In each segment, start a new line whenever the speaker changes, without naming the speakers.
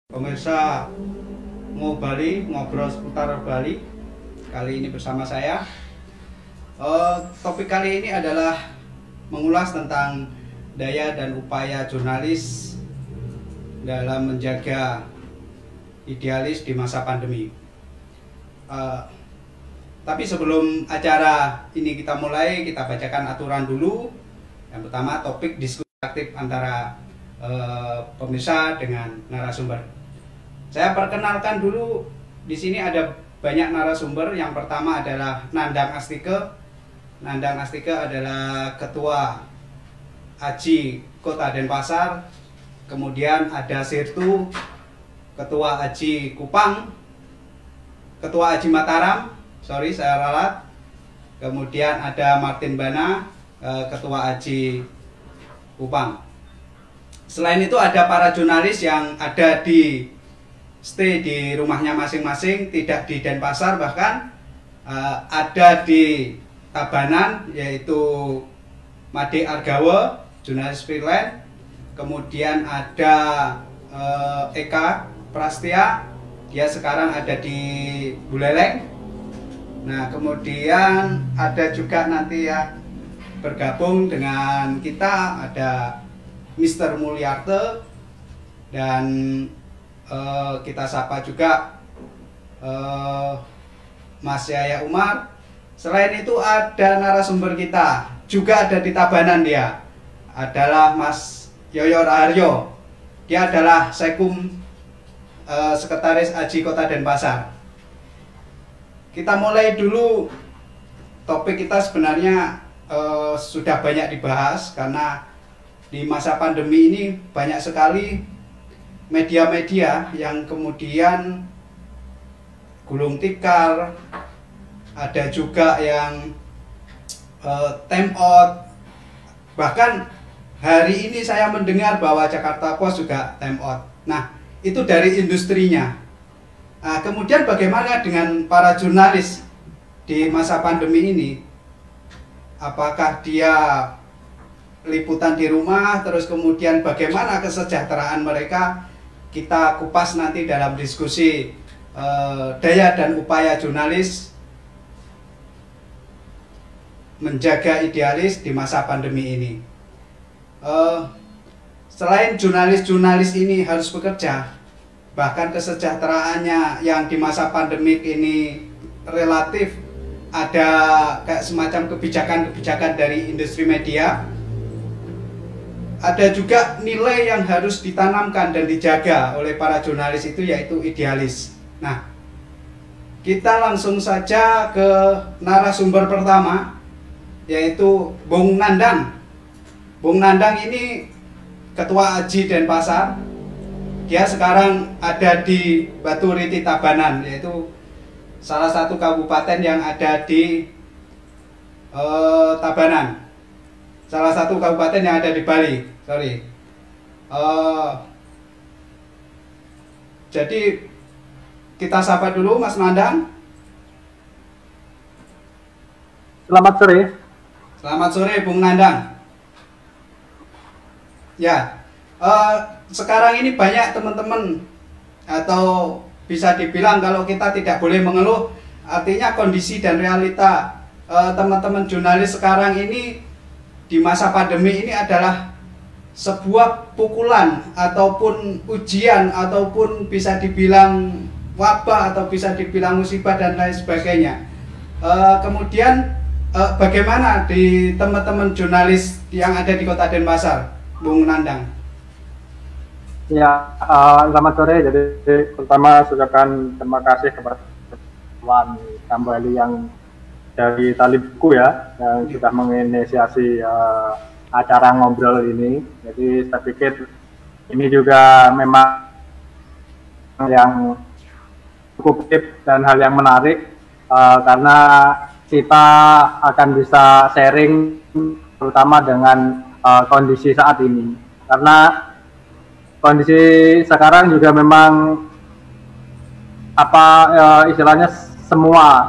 Pemirsa Ngo Bali, ngobrol seputar Bali. Kali ini bersama saya. Topik kali ini adalah mengulas tentang daya dan upaya jurnalis dalam menjaga idealis di masa pandemi. Tapi sebelum acara ini kita mulai, kita bacakan aturan dulu. Yang pertama, topik diskusi aktif antara pemirsa dengan narasumber. Saya perkenalkan dulu, di sini ada banyak narasumber. Yang pertama adalah Nandang Astike. Nandang Astike adalah Ketua Aji Kota Denpasar. Kemudian ada Sirtu, Ketua Aji Kupang, Ketua Aji Mataram. Sorry, saya ralat. Kemudian ada Martin Bana, Ketua Aji Kupang. Selain itu ada para jurnalis yang ada di stay di rumahnya masing-masing, tidak di Denpasar, bahkan ada di Tabanan, yaitu Made Argawe, jurnalis freelance. Kemudian ada Eka Prastia, dia sekarang ada di Buleleng. Nah, kemudian ada juga nanti ya bergabung dengan kita, ada Mr. Mulyarte, dan kita sapa juga Mas Yaya Umar. Selain itu ada narasumber kita juga ada di Tabanan, dia adalah Mas Yoyo Raharjo. Dia adalah Sekum Sekretaris Aji Kota Denpasar. Kita mulai dulu. Topik kita sebenarnya sudah banyak dibahas karena di masa pandemi ini banyak sekali media-media yang kemudian gulung tikar, ada juga yang time out. Bahkan hari ini saya mendengar bahwa Jakarta Post juga time out. Nah, itu dari industrinya. Nah, kemudian bagaimana dengan para jurnalis di masa pandemi ini? Apakah dia liputan di rumah, terus kemudian bagaimana kesejahteraan mereka? Kita kupas nanti dalam diskusi daya dan upaya jurnalis menjaga idealis di masa pandemi ini. Selain jurnalis-jurnalis ini harus bekerja, bahkan kesejahteraannya yang di masa pandemik ini relatif ada kayak semacam kebijakan-kebijakan dari industri media. Ada juga nilai yang harus ditanamkan dan dijaga oleh para jurnalis itu, yaitu idealis. Nah, kita langsung saja ke narasumber pertama, yaitu Bung Nandang. Bung Nandang ini Ketua Aji Denpasar. Dia sekarang ada di Batu Riti Tabanan, yaitu salah satu kabupaten yang ada di Tabanan. Salah satu kabupaten yang ada di Bali, sorry. Jadi kita sapa dulu Mas Nandang.
Selamat sore.
Selamat sore Bung Nandang. Ya, sekarang ini banyak teman-teman, atau bisa dibilang kalau kita tidak boleh mengeluh, artinya kondisi dan realita teman-teman jurnalis sekarang ini di masa pandemi ini adalah sebuah pukulan ataupun ujian ataupun bisa dibilang wabah atau bisa dibilang musibah dan lain sebagainya. Kemudian bagaimana di teman-teman jurnalis yang ada di Kota Denpasar, Bung Nandang?
Ya, selamat sore. Jadi pertama ucapkan terima kasih kepada teman kembali yang dari Tali Buku ya, yang sudah menginisiasi acara ngobrol ini. Jadi saya pikir ini juga memang yang cukup tip dan hal yang menarik, karena kita akan bisa sharing terutama dengan kondisi saat ini. Karena kondisi sekarang juga memang istilahnya semua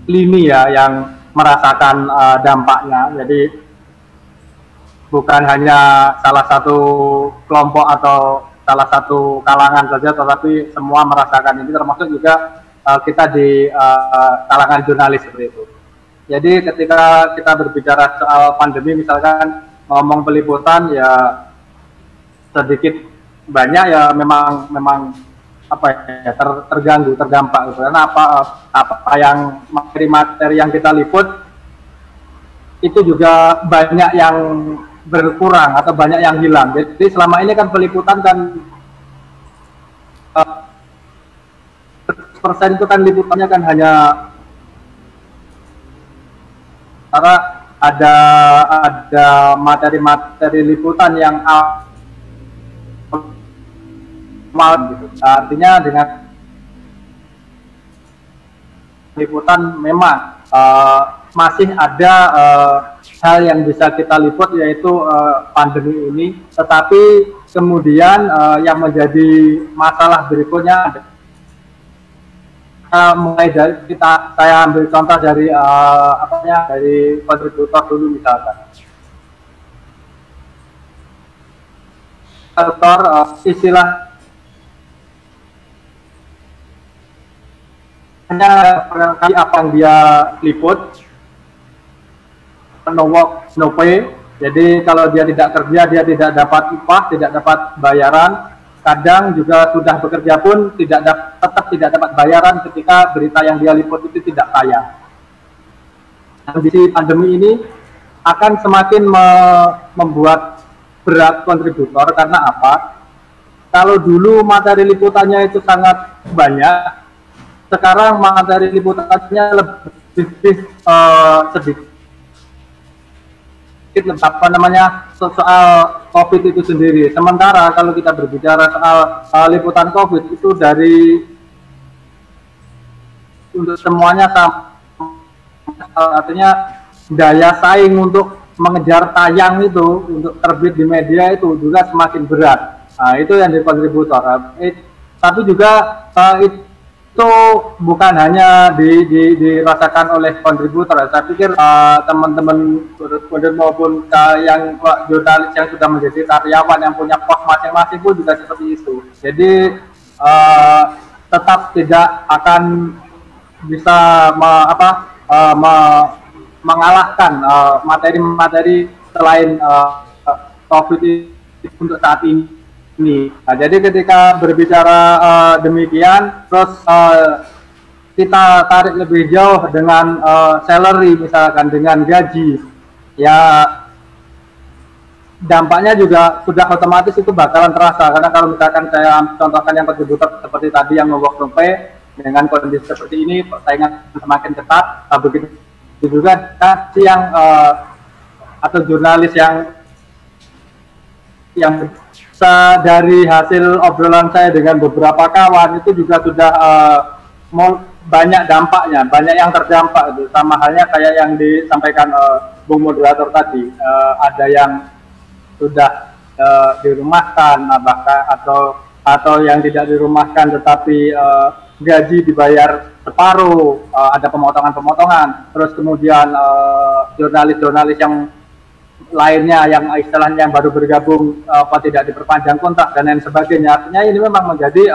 lini ya yang merasakan dampaknya. Jadi bukan hanya salah satu kelompok atau salah satu kalangan saja, tetapi semua merasakan ini, termasuk juga kita di kalangan jurnalis seperti itu. Jadi ketika kita berbicara soal pandemi, misalkan ngomong peliputan, ya sedikit banyak ya memang apa ya, terganggu, terdampak gitu. Karena apa yang materi yang kita liput itu juga banyak yang berkurang atau banyak yang hilang. Jadi selama ini kan peliputan kan persen itu kan liputannya kan hanya karena ada materi-materi liputan yang mal gitu. Artinya dengan liputan memang masih ada hal yang bisa kita liput, yaitu pandemi ini, tetapi kemudian yang menjadi masalah berikutnya mulai dari saya ambil contoh dari dari kontributor dulu, misalkan istilah hanya barangkali apa yang dia liput, no work no pay. Jadi kalau dia tidak kerja, dia tidak dapat upah, tidak dapat bayaran. Kadang juga sudah bekerja pun tetap tidak dapat bayaran ketika berita yang dia liput itu tidak tayang. Kondisi pandemi ini akan semakin membuat berat kontributor, karena apa? Kalau dulu materi liputannya itu sangat banyak, sekarang materi liputannya lebih sedikit. Apa namanya, soal COVID itu sendiri. Sementara kalau kita berbicara soal liputan COVID itu untuk semuanya sama, artinya daya saing untuk mengejar tayang itu, untuk terbit di media itu juga semakin berat. Nah, itu yang dikontributor. Tapi juga itu bukan hanya dirasakan oleh kontributor. Saya pikir teman-teman maupun yang jurnalis yang sudah menjadi karyawan yang punya pos masing-masing pun juga seperti itu. Jadi tetap tidak akan bisa mengalahkan materi-materi selain COVID untuk saat ini. Nah, jadi ketika berbicara demikian, terus kita tarik lebih jauh dengan salary, misalkan dengan gaji, ya dampaknya juga sudah otomatis itu bakalan terasa. Karena kalau misalkan saya contohkan yang kontributor seperti tadi yang work from pay, dengan kondisi seperti ini persaingan semakin ketat, begitu juga yang atau jurnalis yang dari hasil obrolan saya dengan beberapa kawan itu juga sudah banyak dampaknya, banyak yang terdampak itu. Sama halnya kayak yang disampaikan Bung Moderator tadi, ada yang sudah dirumahkan, bahkan atau yang tidak dirumahkan tetapi gaji dibayar separuh, ada pemotongan-pemotongan. Terus kemudian jurnalis-jurnalis yang lainnya yang istilahnya yang baru bergabung tidak diperpanjang kontrak dan lain sebagainya. Artinya ini memang menjadi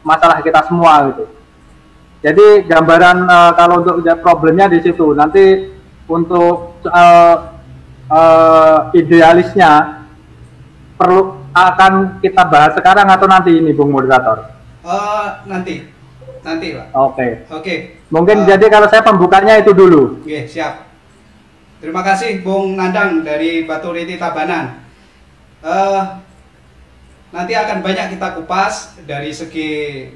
masalah kita semua gitu. Jadi gambaran kalau untuk problemnya di situ. Nanti untuk soal idealisnya akan kita bahas sekarang atau nanti ini, Bung Moderator?
Nanti Pak. Oke.
Mungkin jadi kalau saya pembukanya itu dulu.
Oke, siap. Terima kasih Bung Nandang dari Batu Riti Tabanan. Nanti akan banyak kita kupas dari segi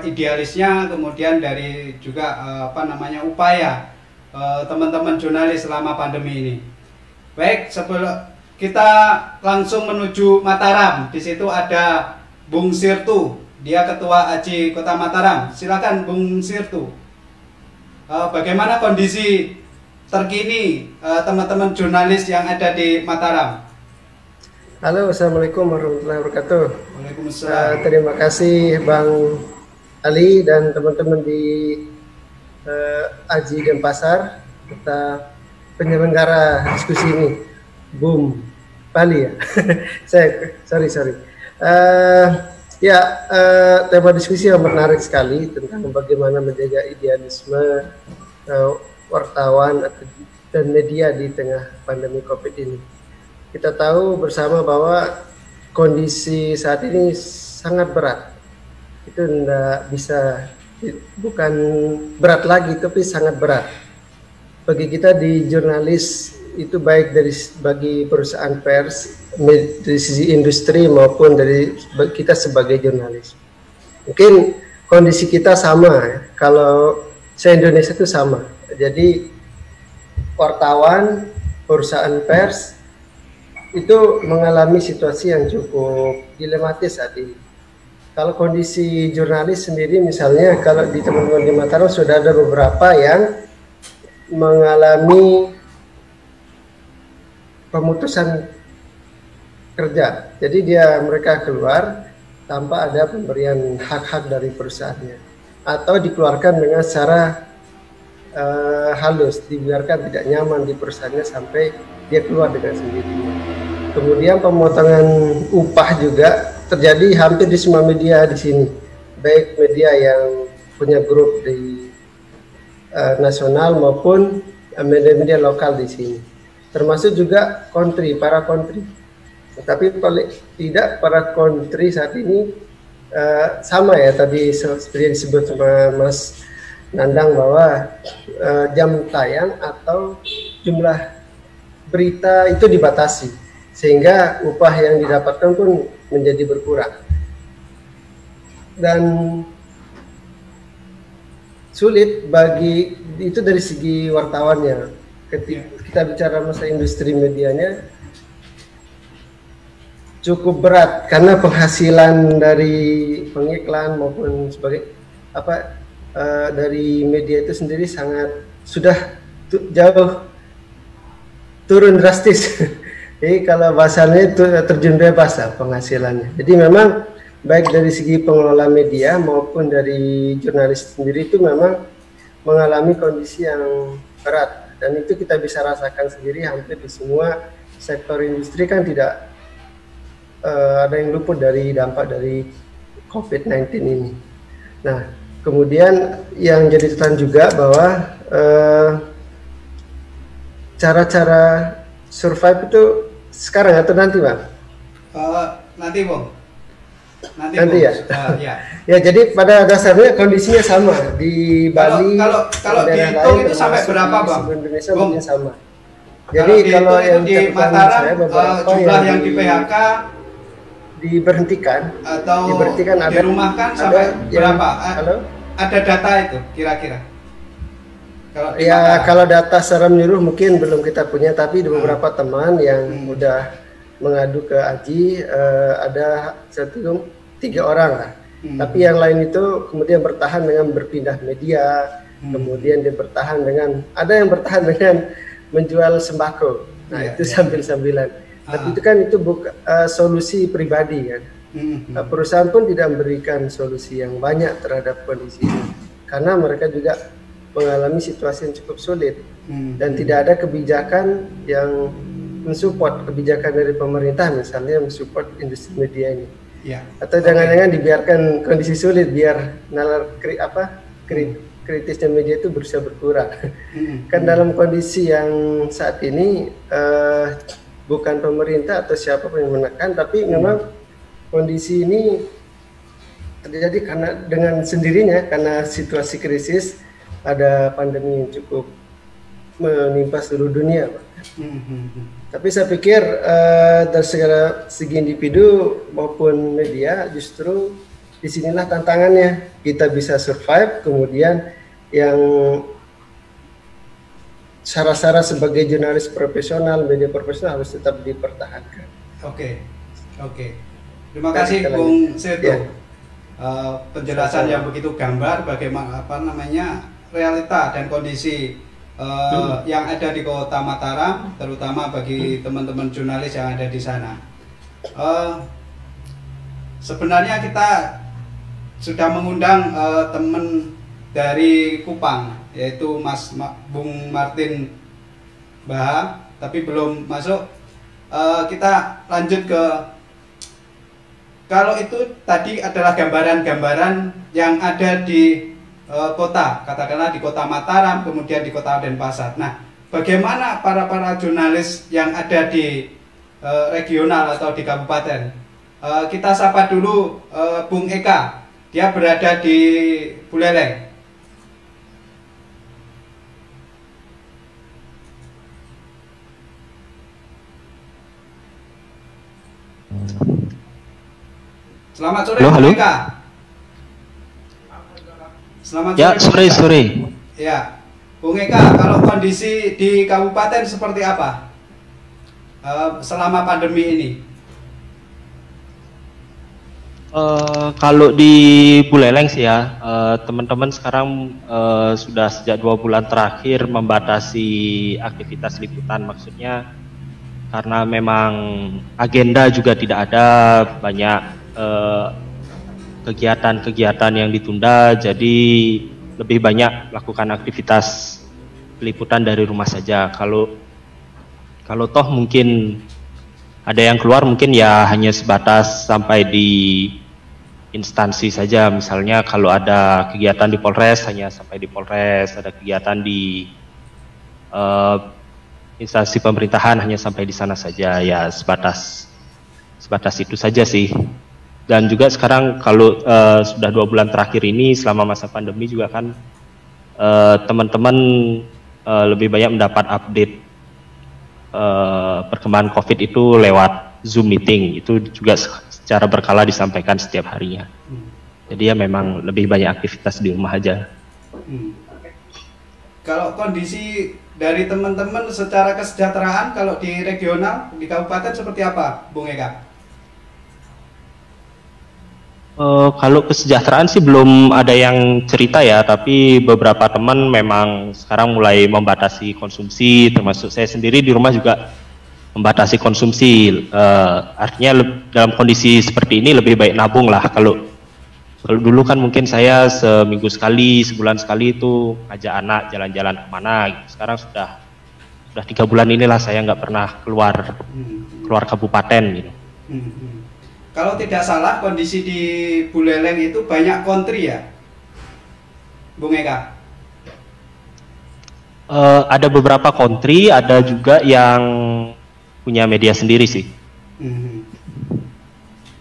idealisnya, kemudian dari juga upaya teman-teman jurnalis selama pandemi ini. Baik, sebelum kita langsung menuju Mataram, di situ ada Bung Sirtu, dia Ketua AJI Kota Mataram. Silakan Bung Sirtu. Bagaimana kondisi terkini teman-teman jurnalis yang ada di Mataram?
Halo, assalamualaikum warahmatullahi wabarakatuh.
Waalaikumsalam.
Terima kasih Bang Ali dan teman-teman di AJI Denpasar serta penyelenggara diskusi ini, Bung Bali ya. Sorry. Eh, ya, tema diskusi yang menarik sekali tentang bagaimana menjaga idealisme wartawan dan media di tengah pandemi COVID ini. Kita tahu bersama bahwa kondisi saat ini sangat berat. Itu tidak bisa, bukan berat lagi, tapi sangat berat. Bagi kita di jurnalis, itu baik bagi perusahaan pers, dari sisi industri maupun dari kita sebagai jurnalis. Mungkin kondisi kita sama ya. Kalau se-Indonesia itu sama. Jadi wartawan, perusahaan pers itu mengalami situasi yang cukup dilematis saat ini. Kalau kondisi jurnalis sendiri misalnya, kalau di teman-teman di Mataram sudah ada beberapa yang mengalami pemutusan kerja. Jadi mereka keluar tanpa ada pemberian hak-hak dari perusahaannya, atau dikeluarkan dengan secara halus, dibiarkan tidak nyaman di perusahaannya sampai dia keluar dengan sendirinya. Kemudian pemotongan upah juga terjadi hampir di semua media di sini, baik media yang punya grup di nasional maupun media-media lokal di sini, termasuk juga para country. Tapi paling tidak para country saat ini sama ya, tadi seperti disebut sama Mas Nandang bahwa jam tayang atau jumlah berita itu dibatasi, sehingga upah yang didapatkan pun menjadi berkurang. Dan sulit bagi itu dari segi wartawannya. Ketika kita bicara masa industri medianya cukup berat karena penghasilan dari pengiklan maupun dari media itu sendiri sudah jauh turun drastis. Jadi kalau bahasanya itu terjun bebas penghasilannya. Jadi memang baik dari segi pengelola media maupun dari jurnalis sendiri itu memang mengalami kondisi yang berat, dan itu kita bisa rasakan sendiri hampir di semua sektor industri kan tidak ada yang luput dari dampak dari COVID-19 ini. Nah, kemudian yang jadi catatan juga bahwa cara-cara survive itu sekarang atau nanti, Bang?
Nanti, Bang.
Nanti ya.
Ya.
Ya, jadi pada dasarnya kondisinya sama di Bali.
Kalau dihitung itu sampai berapa, Bang?
Indonesia mungkin sama.
Jadi kalau yang di Mataram jumlah yang di PHK
diberhentikan
atau
ada,
dirumahkan sampai berapa?
Halo?
Ada data itu kira-kira?
Kalau data secara menyeluruh mungkin belum kita punya, tapi di beberapa teman yang udah mengadu ke AJI ada 3 orang lah. Tapi yang lain itu kemudian bertahan dengan berpindah media, kemudian dia bertahan dengan, ada yang bertahan dengan menjual sembako. Nah, itu sambil-sambilan. Tapi itu kan bukan solusi pribadi kan. Perusahaan pun tidak memberikan solusi yang banyak terhadap kondisi ini, karena mereka juga mengalami situasi yang cukup sulit dan tidak ada kebijakan yang mensupport, kebijakan dari pemerintah misalnya mensupport industri media ini. Atau jangan-jangan dibiarkan kondisi sulit biar nalar kritisnya media itu berusaha berkurang. Kan dalam kondisi yang saat ini bukan pemerintah atau siapapun yang menekan, tapi memang kondisi ini terjadi karena dengan sendirinya, karena situasi krisis, ada pandemi yang cukup menimpa seluruh dunia, Pak. Tapi saya pikir dari segala segi individu maupun media, justru disinilah tantangannya. Kita bisa survive, kemudian yang syarat-syarat sebagai jurnalis profesional, media profesional harus tetap dipertahankan.
Oke. Terima kasih Bung Seto. Penjelasan yang begitu gambar bagaimana realita dan kondisi yang ada di Kota Mataram, terutama bagi teman-teman jurnalis yang ada di sana. Sebenarnya kita sudah mengundang teman dari Kupang, yaitu Bung Martin Baha, tapi belum masuk. Kita lanjut ke kalau itu tadi adalah gambaran-gambaran yang ada di kota, katakanlah di kota Mataram, kemudian di kota Denpasar. Nah, bagaimana para jurnalis yang ada di regional atau di kabupaten? Kita sapa dulu Bung Eka, dia berada di Buleleng. Selamat sore,
halo.
Bung Eka. Selamat
ya,
sore.
sore.
Ya, Bung Eka, kalau kondisi di kabupaten seperti apa selama pandemi ini?
Kalau di Buleleng sih ya, teman-teman sekarang sudah sejak 2 bulan terakhir membatasi aktivitas liputan. Maksudnya karena memang agenda juga tidak ada, banyak kegiatan-kegiatan yang ditunda, jadi lebih banyak lakukan aktivitas peliputan dari rumah saja. Kalau toh mungkin ada yang keluar, mungkin ya hanya sebatas sampai di instansi saja. Misalnya kalau ada kegiatan di Polres, hanya sampai di Polres. Ada kegiatan di instansi pemerintahan, hanya sampai di sana saja. Ya sebatas itu saja sih. Dan juga sekarang kalau sudah 2 bulan terakhir ini selama masa pandemi juga kan teman-teman lebih banyak mendapat update perkembangan COVID itu lewat Zoom meeting. Itu juga secara berkala disampaikan setiap harinya. Jadi ya memang lebih banyak aktivitas di rumah aja.
Kalau kondisi dari teman-teman secara kesejahteraan kalau di regional, di kabupaten seperti apa, Bung Eka?
Kalau kesejahteraan sih belum ada yang cerita ya, tapi beberapa teman memang sekarang mulai membatasi konsumsi, termasuk saya sendiri di rumah juga membatasi konsumsi. Artinya dalam kondisi seperti ini lebih baik nabung lah. Kalau dulu kan mungkin saya seminggu sekali, sebulan sekali itu ngajak anak jalan-jalan kemana gitu. Sekarang sudah 3 bulan inilah saya nggak pernah keluar kabupaten gitu.
Kalau tidak salah kondisi di Buleleng itu banyak kontri ya, Bung Eka?
Ada beberapa kontri, ada juga yang punya media sendiri sih.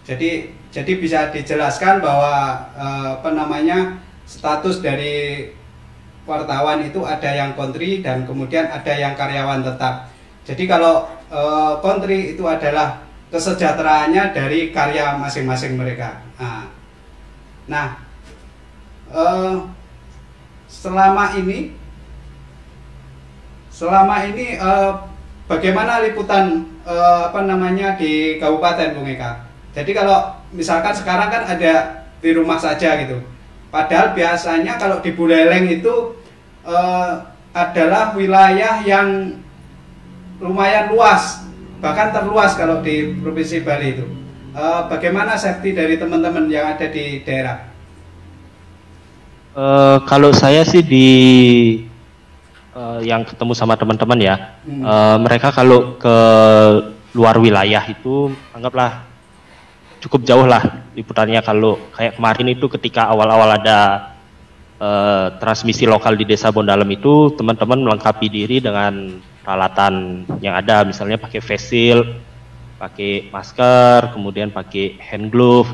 Jadi bisa dijelaskan bahwa status dari wartawan itu ada yang kontri dan kemudian ada yang karyawan tetap. Jadi kalau kontri itu adalah kesejahteraannya dari karya masing-masing mereka. Nah, selama ini bagaimana liputan di kabupaten, Bung Eka? Jadi kalau misalkan sekarang kan ada di rumah saja gitu. Padahal biasanya kalau di Buleleng itu adalah wilayah yang lumayan luas, bahkan terluas kalau di Provinsi Bali itu. Bagaimana safety dari teman-teman yang ada di daerah?
Kalau saya sih yang ketemu sama teman-teman ya, mereka kalau ke luar wilayah itu anggaplah cukup jauh lah liputannya. Kalau kayak kemarin itu ketika awal-awal ada transmisi lokal di Desa Bondalem itu, teman-teman melengkapi diri dengan peralatan yang ada, misalnya pakai face shield, pakai masker, kemudian pakai hand glove.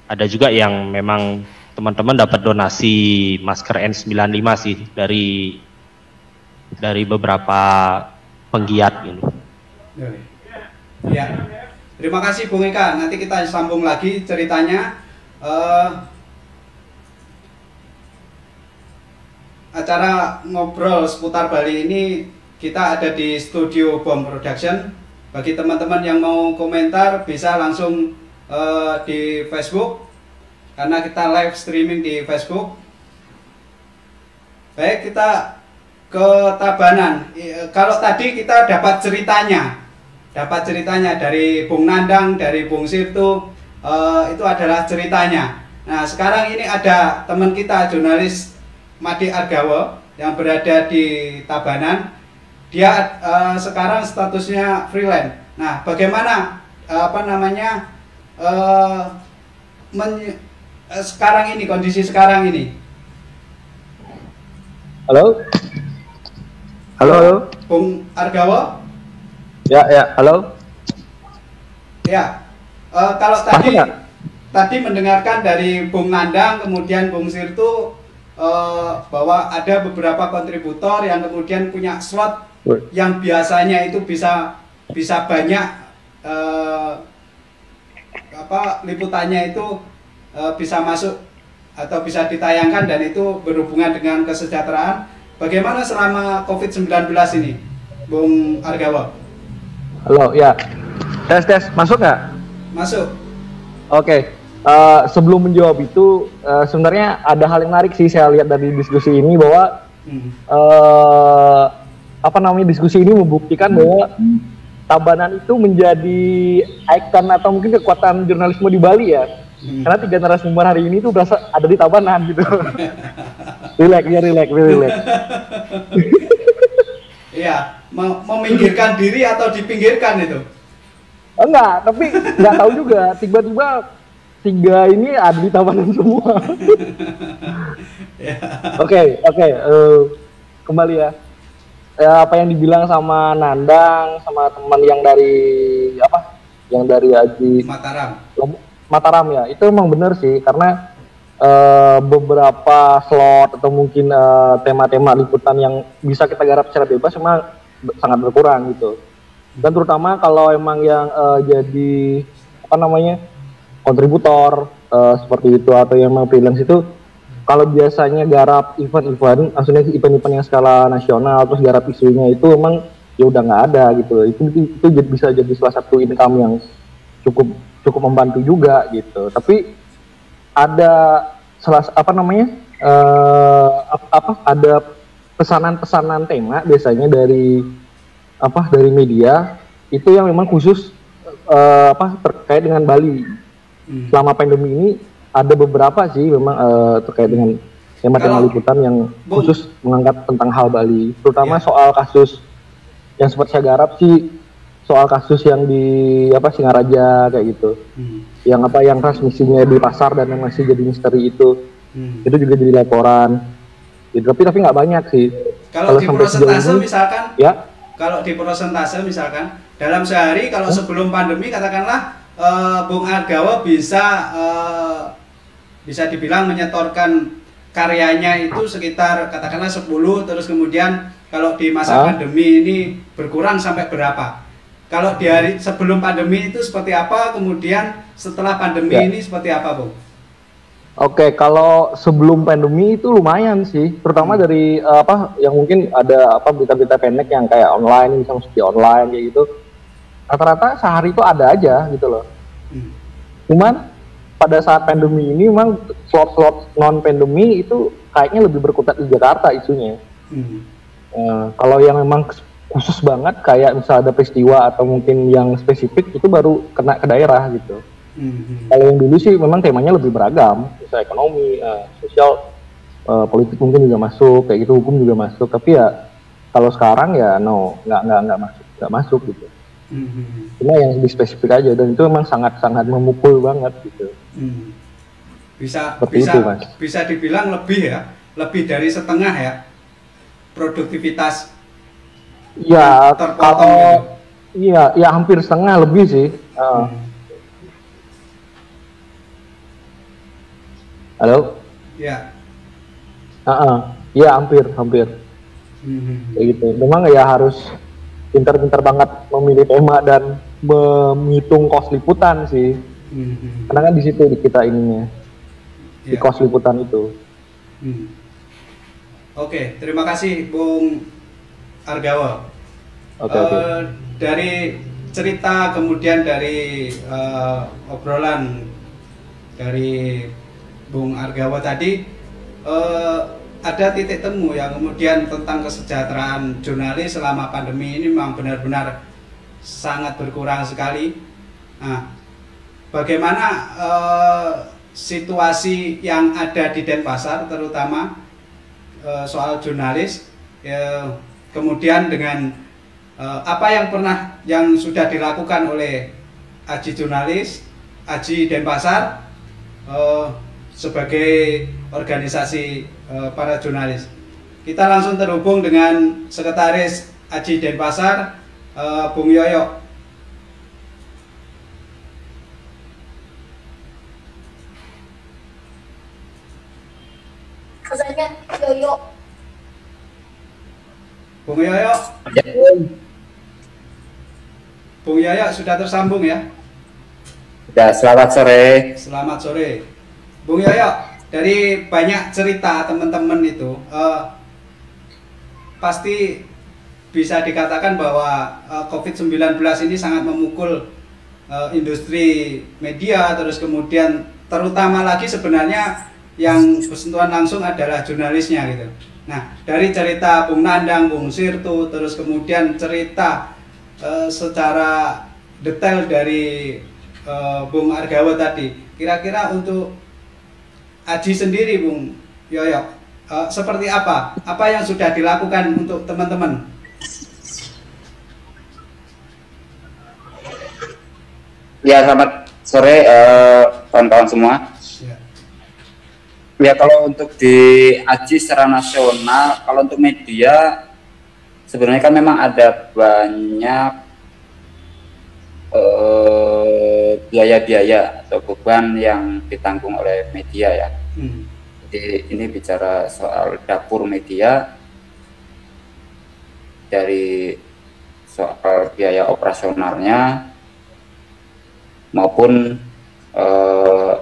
Ada juga yang memang teman-teman dapat donasi masker N95 sih dari beberapa penggiat gitu.
Ya, terima kasih Bung Eka. Nanti kita sambung lagi ceritanya. Acara ngobrol seputar Bali ini kita ada di studio Bom Production. Bagi teman-teman yang mau komentar bisa langsung di Facebook, karena kita live streaming di Facebook. Baik, kita ke Tabanan. Kalau tadi kita dapat ceritanya dari Bung Nandang, dari Bung Sirtu, itu adalah ceritanya. Nah, sekarang ini ada teman kita, jurnalis Made Argawo yang berada di Tabanan. Dia sekarang statusnya freelance. Nah, bagaimana apa namanya sekarang ini, kondisi sekarang ini?
Halo? Halo, halo?
Bung Argawo?
Ya, halo?
Ya, kalau tadi mendengarkan dari Bung Nandang, kemudian Bung Sirtu, bahwa ada beberapa kontributor yang kemudian punya slot yang biasanya itu bisa banyak, liputannya itu bisa masuk atau bisa ditayangkan, dan itu berhubungan dengan kesejahteraan. Bagaimana selama COVID-19 ini, Bung Argawo?
Halo, ya. Tes, masuk nggak?
Masuk.
Oke. Sebelum menjawab itu, sebenarnya ada hal yang menarik sih saya lihat dari diskusi ini, bahwa diskusi ini membuktikan bahwa Tabanan itu menjadi ikon atau mungkin kekuatan jurnalisme di Bali ya. Karena 3 narasumber hari ini tuh berasa ada di Tabanan gitu. Relax.
Iya, meminggirkan diri atau dipinggirkan itu?
Enggak, tapi nggak tahu juga. Tiba-tiba 3 ini ada di Tabanan semua. Oke, kembali ya. Apa yang dibilang sama Nandang, sama teman yang dari Aji Mataram ya, itu emang bener sih, karena beberapa slot atau mungkin tema-tema liputan yang bisa kita garap secara bebas memang sangat berkurang gitu. Dan terutama kalau emang yang jadi kontributor seperti itu, atau yang mau freelance itu, kalau biasanya garap event-event, maksudnya event-event yang skala nasional, terus garap isunya itu emang ya udah nggak ada gitu. Itu bisa jadi salah satu income yang cukup membantu juga gitu. Tapi ada ada pesanan-pesanan tema biasanya dari media itu yang memang khusus terkait dengan Bali. Selama pandemi ini ada beberapa sih memang terkait dengan tema-tema liputan yang khusus mengangkat tentang hal Bali, terutama soal kasus yang sempat saya garap sih, soal kasus yang di Singaraja kayak gitu, yang transmisinya di pasar dan yang masih jadi misteri itu juga jadi laporan gitu. Tapi nggak banyak sih.
Kalau di persentase misalkan,
ya,
kalau di persentase misalkan dalam sehari, kalau sebelum pandemi katakanlah Bung Argawo bisa dibilang menyetorkan karyanya itu sekitar katakanlah 10, terus kemudian kalau di masa pandemi ini berkurang sampai berapa? Kalau di hari sebelum pandemi itu seperti apa, kemudian setelah pandemi ini seperti apa, Bung?
Oke, kalau sebelum pandemi itu lumayan sih, terutama dari yang mungkin ada berita-berita pendek yang kayak online, misalnya di online kayak gitu. Rata-rata sehari itu ada aja gitu loh. Cuman pada saat pandemi ini memang slot-slot non pandemi itu kayaknya lebih berkutat di Jakarta isunya. Kalau yang memang khusus banget kayak misalnya ada peristiwa atau mungkin yang spesifik itu baru kena ke daerah gitu. Kalau yang dulu sih memang temanya lebih beragam, misalnya ekonomi, sosial, politik mungkin juga masuk, kayak gitu, hukum juga masuk. Tapi ya kalau sekarang ya nggak masuk gitu. Cuma yang lebih spesifik aja, dan itu memang sangat memukul banget gitu.
Bisa dibilang lebih dari setengah ya produktivitas.
Ya,
terpotong gitu.
Iya, hampir setengah lebih sih. Halo?
Ya.
Iya, hampir. Kayak gitu. Memang ya harus pintar-pintar banget memilih tema dan menghitung kos liputan sih. Karena kan di situ kita ininya, di kos liputan itu.
Oke, terima kasih Bung Argawo.
Oke.
Dari cerita, kemudian dari obrolan dari Bung Argawo tadi, ada titik temu yang kemudian tentang kesejahteraan jurnalis selama pandemi ini memang benar-benar sangat berkurang sekali. Nah, bagaimana situasi yang ada di Denpasar, terutama soal jurnalis, kemudian dengan apa yang sudah dilakukan oleh Aji Jurnalis, Aji Denpasar sebagai organisasi para jurnalis. Kita langsung terhubung dengan Sekretaris Aji Denpasar, Bung Yoyo.
Pesannya Yoyo.
Bung Yoyo. Bung Yoyo sudah tersambung ya?
Ya, selamat sore.
Selamat sore. Bung Yoyo, dari banyak cerita teman-teman itu, pasti bisa dikatakan bahwa COVID-19 ini sangat memukul industri media, terus kemudian terutama lagi sebenarnya yang bersentuhan langsung adalah jurnalisnya gitu. Nah, dari cerita Bung Nandang, Bung Sirtu, terus kemudian cerita secara detail dari Bung Argawa tadi, kira-kira untuk Aji sendiri, Bung Yoyo, seperti apa? Apa yang sudah dilakukan untuk teman-teman?
Ya, selamat sore kawan-kawan semua. Ya, kalau untuk di Aji secara nasional, kalau untuk media sebenarnya kan memang ada banyak biaya-biaya atau beban yang ditanggung oleh media ya. Jadi ini bicara soal dapur media, dari soal biaya operasionalnya maupun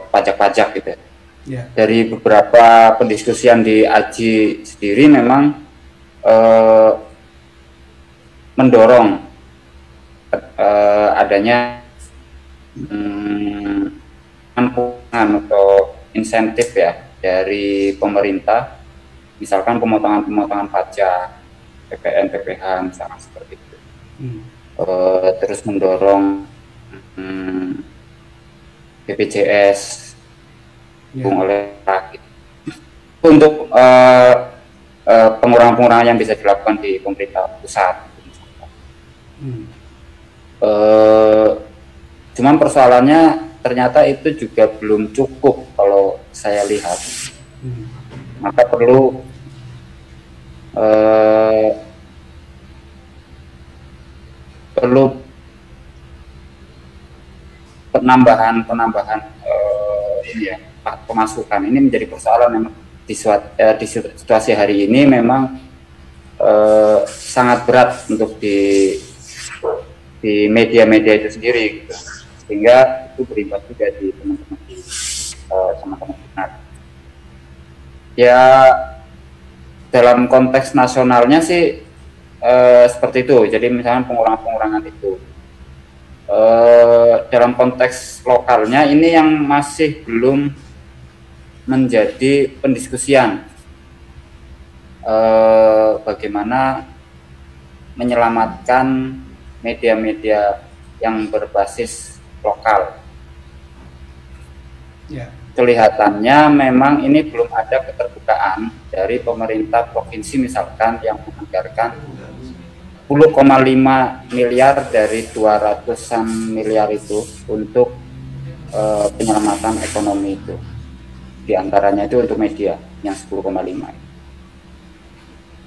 pajak-pajak gitu. Yeah. Dari beberapa pendiskusian di Aji sendiri memang mendorong adanya ampunan atau insentif ya dari pemerintah, misalkan pemotongan pajak, PPN, PPH misalnya seperti itu. Terus mendorong BPJS oleh rakyat untuk pengurangan-pengurangan yang bisa dilakukan di pemerintah pusat. Cuman persoalannya ternyata itu juga belum cukup kalau saya lihat. Maka perlu penambahan ini ya, pemasukan. Ini menjadi persoalan memang di situasi hari ini memang sangat berat untuk di media-media itu sendiri gitu. Sehingga itu berimbas juga di teman-teman di teman-teman benar. Ya, dalam konteks nasionalnya sih seperti itu. Jadi misalnya pengurangan-pengurangan itu. Dalam konteks lokalnya ini yang masih belum menjadi pendiskusian bagaimana menyelamatkan media-media yang berbasis lokal. Kelihatannya memang ini belum ada keterbukaan dari pemerintah provinsi misalkan yang menganggarkan 10,5 miliar dari 200-an miliar itu untuk penyelamatan ekonomi itu. Di antaranya itu untuk media yang 10,5.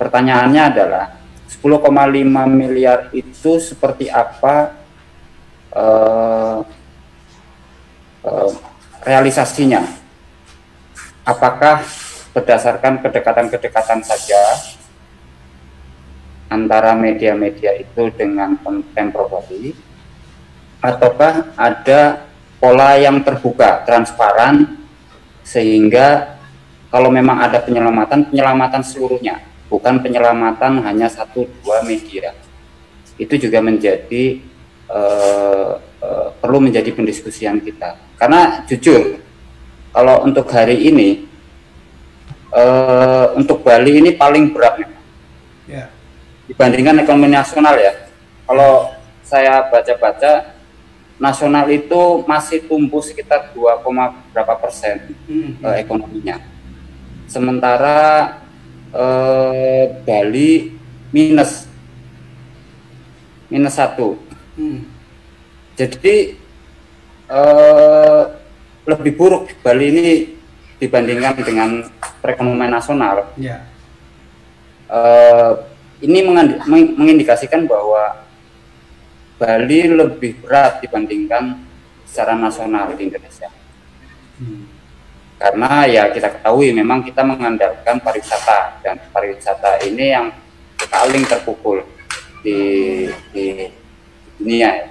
Pertanyaannya adalah 10,5 miliar itu seperti apa realisasinya? Apakah berdasarkan kedekatan-kedekatan saja antara media-media itu dengan Pemprov Bali, ataukah ada pola yang terbuka, transparan, sehingga kalau memang ada penyelamatan seluruhnya, bukan penyelamatan hanya 1-2 media. Itu juga menjadi perlu menjadi pendiskusian kita. Karena jujur, kalau untuk hari ini, untuk Bali ini paling berat dibandingkan ekonomi nasional ya. Kalau saya baca-baca, nasional itu masih tumbuh sekitar 2, berapa persen ekonominya. Sementara Bali minus 1. Jadi lebih buruk Bali ini dibandingkan dengan perekonomian nasional.
Ya.
Ini mengindikasikan bahwa Bali lebih berat dibandingkan secara nasional di Indonesia. Karena ya kita ketahui memang kita mengandalkan pariwisata, dan pariwisata ini yang paling terpukul di dunia ya.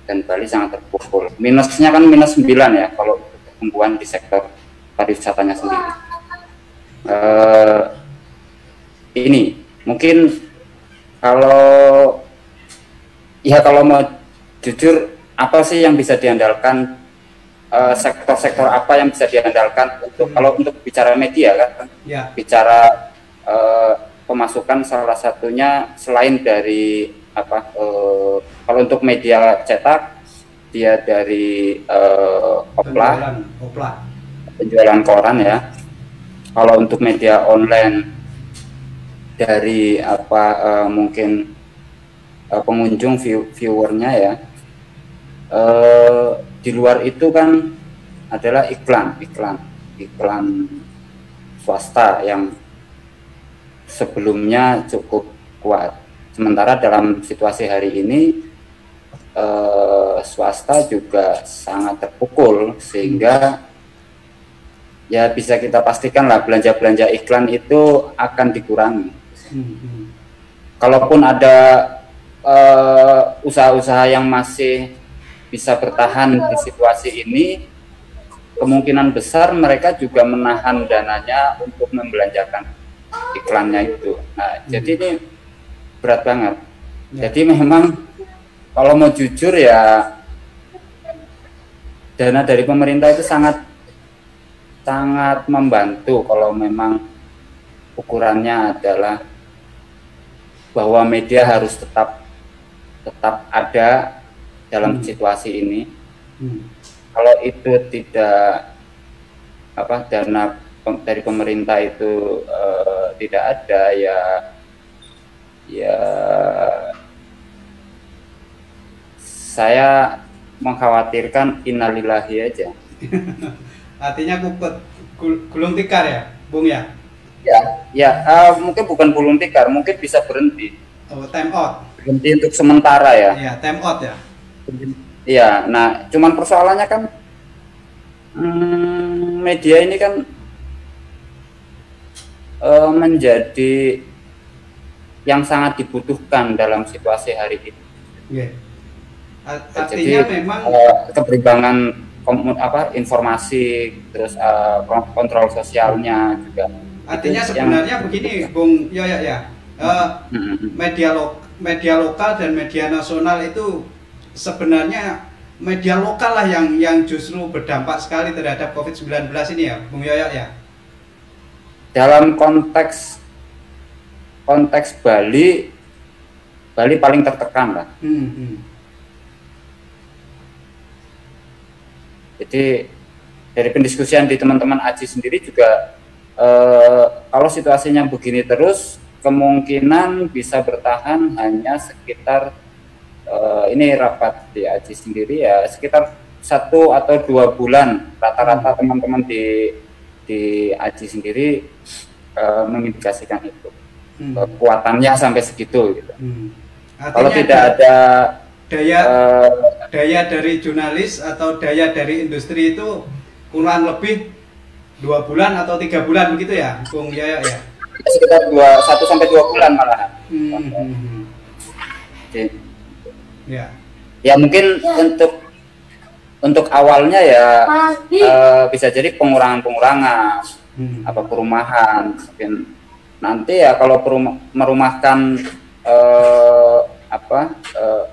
Dan Bali sangat terpukul. Minusnya kan minus 9 ya kalau pertumbuhan di sektor pariwisatanya sendiri. Ini mungkin kalau mau jujur, apa sih yang bisa diandalkan, sektor-sektor apa yang bisa diandalkan kalau untuk bicara media kan,
ya.
Bicara pemasukan salah satunya selain dari kalau untuk media cetak dia dari penjualan koran ya. Kalau untuk media online dari mungkin pengunjung viewernya ya. Di luar itu kan adalah iklan swasta yang sebelumnya cukup kuat. Sementara dalam situasi hari ini swasta juga sangat terpukul, sehingga ya bisa kita pastikan lah belanja iklan itu akan dikurangi. Kalaupun ada usaha-usaha yang masih bisa bertahan di situasi ini, kemungkinan besar mereka juga menahan dananya untuk membelanjakan iklannya itu. Nah, jadi ini berat banget. Jadi memang kalau mau jujur ya, dana dari pemerintah itu sangat membantu kalau memang ukurannya adalah bahwa media harus tetap ada dalam situasi ini. Kalau itu tidak dana dari pemerintah itu tidak ada ya saya mengkhawatirkan innalillahi aja.
Artinya gulung tikar ya, Bung ya?
Ya, mungkin bukan gulung tikar, mungkin bisa berhenti.
Oh, time out.
Berhenti untuk sementara ya.
Iya, time out ya.
Iya, nah cuman persoalannya kan media ini kan menjadi yang sangat dibutuhkan dalam situasi hari ini.
Yeah.
Jadi
memang
keberimbangan informasi, terus kontrol sosialnya juga.
Artinya sebenarnya begini, Bung Yoyo ya, media lokal dan media nasional itu sebenarnya media lokal lah yang justru berdampak sekali terhadap COVID-19 ini ya, Bung Yoyo ya.
Dalam konteks Bali paling tertekan lah. Jadi dari pendiskusian di teman-teman AJI sendiri juga, kalau situasinya begini terus, kemungkinan bisa bertahan hanya sekitar ini rapat di AJI sendiri ya sekitar 1 atau 2 bulan. Rata-rata teman-teman di AJI sendiri mengindikasikan itu. Kekuatannya sampai segitu gitu. Kalau tidak ada
daya dari jurnalis atau daya dari industri itu kurang lebih 2 bulan atau 3 bulan begitu ya, Bung Yoyo ya?
Sekitar 1 sampai 2 bulan malahan. Ya mungkin untuk awalnya ya bisa jadi pengurangan perumahan. Mungkin nanti ya kalau merumahkan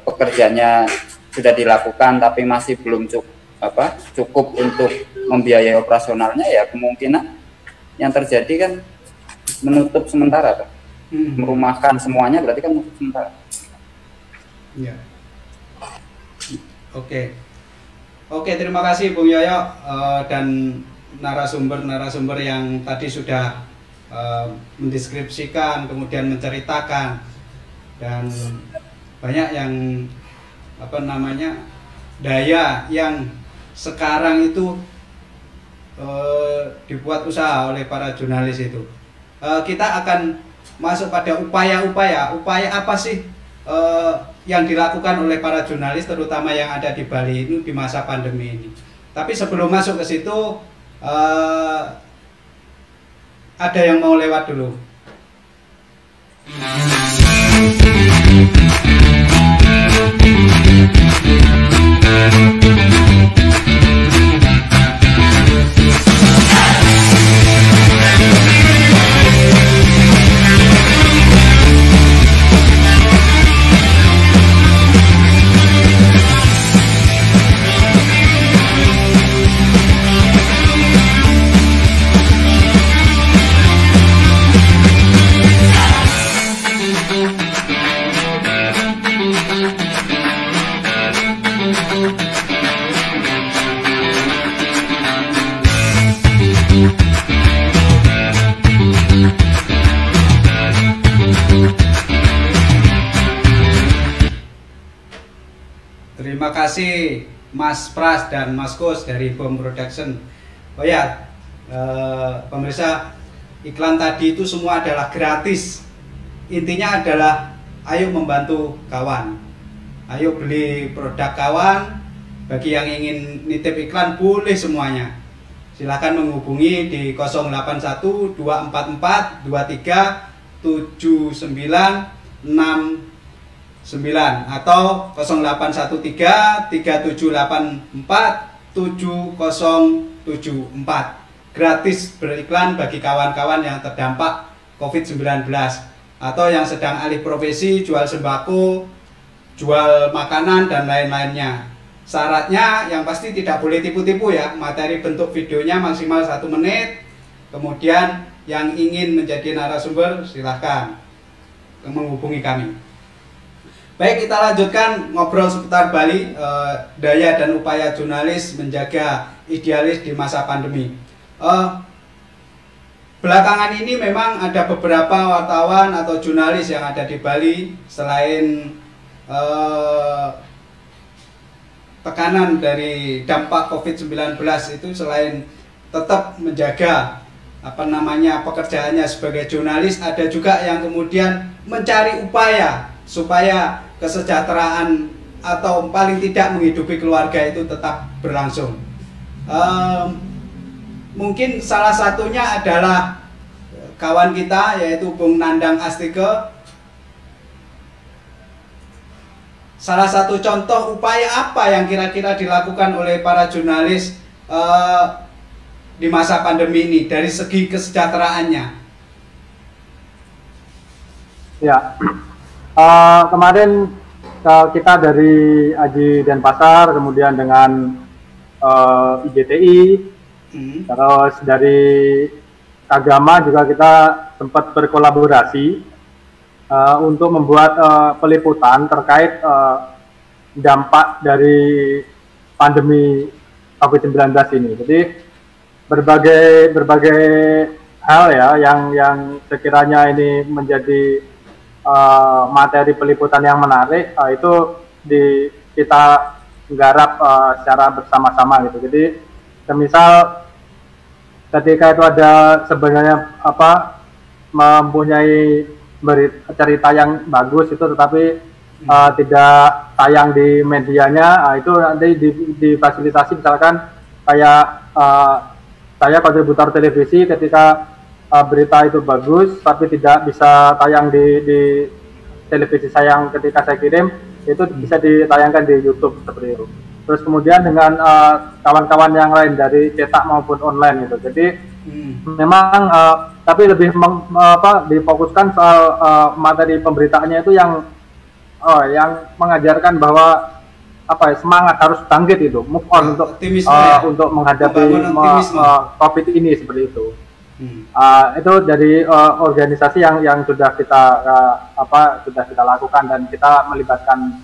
pekerjaannya sudah dilakukan tapi masih belum cukup untuk membiayai operasionalnya, ya kemungkinan yang terjadi kan menutup sementara. Merumahkan semuanya berarti kan menutup sementara.
Ya. Oke, terima kasih Bung Yoyo dan narasumber yang tadi sudah mendeskripsikan, kemudian menceritakan, dan banyak yang daya yang sekarang itu dibuat usaha oleh para jurnalis itu. Kita akan masuk pada upaya apa sih yang dilakukan oleh para jurnalis terutama yang ada di Bali ini di masa pandemi ini. Tapi sebelum masuk ke situ ada yang mau lewat dulu. Terima kasih Mas Pras dan Mas Kus dari BOM Production. Oh ya, pemirsa, iklan tadi itu semua adalah gratis. Intinya adalah ayo membantu kawan. Ayo beli produk kawan. Bagi yang ingin nitip iklan boleh semuanya. Silahkan menghubungi di 081 244 23 79 69 atau 0813 3784 7074. Gratis beriklan bagi kawan-kawan yang terdampak COVID-19 atau yang sedang alih profesi, jual sembako, jual makanan dan lain-lainnya. Syaratnya yang pasti tidak boleh tipu-tipu ya. Materi bentuk videonya maksimal 1 menit. Kemudian yang ingin menjadi narasumber silahkan menghubungi kami. Baik, kita lanjutkan ngobrol seputar Bali, daya dan upaya jurnalis menjaga idealis di masa pandemi. Belakangan ini memang ada beberapa wartawan atau jurnalis yang ada di Bali selain tekanan dari dampak COVID-19 itu, selain tetap menjaga pekerjaannya sebagai jurnalis, ada juga yang kemudian mencari upaya supaya kesejahteraan atau paling tidak menghidupi keluarga itu tetap berlangsung. Mungkin salah satunya adalah kawan kita yaitu Bung Nandang Astike. Salah satu contoh upaya apa yang kira-kira dilakukan oleh para jurnalis di masa pandemi ini dari segi kesejahteraannya?
Ya, kemarin kita dari Aji Denpasar, kemudian dengan IJTI, terus dari Agama juga kita sempat berkolaborasi untuk membuat peliputan terkait dampak dari pandemi COVID-19 ini. Jadi berbagai hal ya yang sekiranya ini menjadi materi peliputan yang menarik, itu kita garap secara bersama-sama gitu. Jadi semisal ketika itu ada sebenarnya mempunyai cerita yang bagus itu tetapi tidak tayang di medianya, itu nanti difasilitasi, misalkan kayak saya kontributor televisi, ketika berita itu bagus tapi tidak bisa tayang di televisi saya yang ketika saya kirim, itu bisa ditayangkan di YouTube seperti itu. Terus kemudian dengan kawan-kawan yang lain dari cetak maupun online gitu. Jadi memang tapi lebih difokuskan soal materi pemberitaannya itu yang mengajarkan bahwa semangat harus bangkit itu, move on untuk menghadapi COVID ini seperti itu. Itu dari organisasi yang sudah kita lakukan, dan kita melibatkan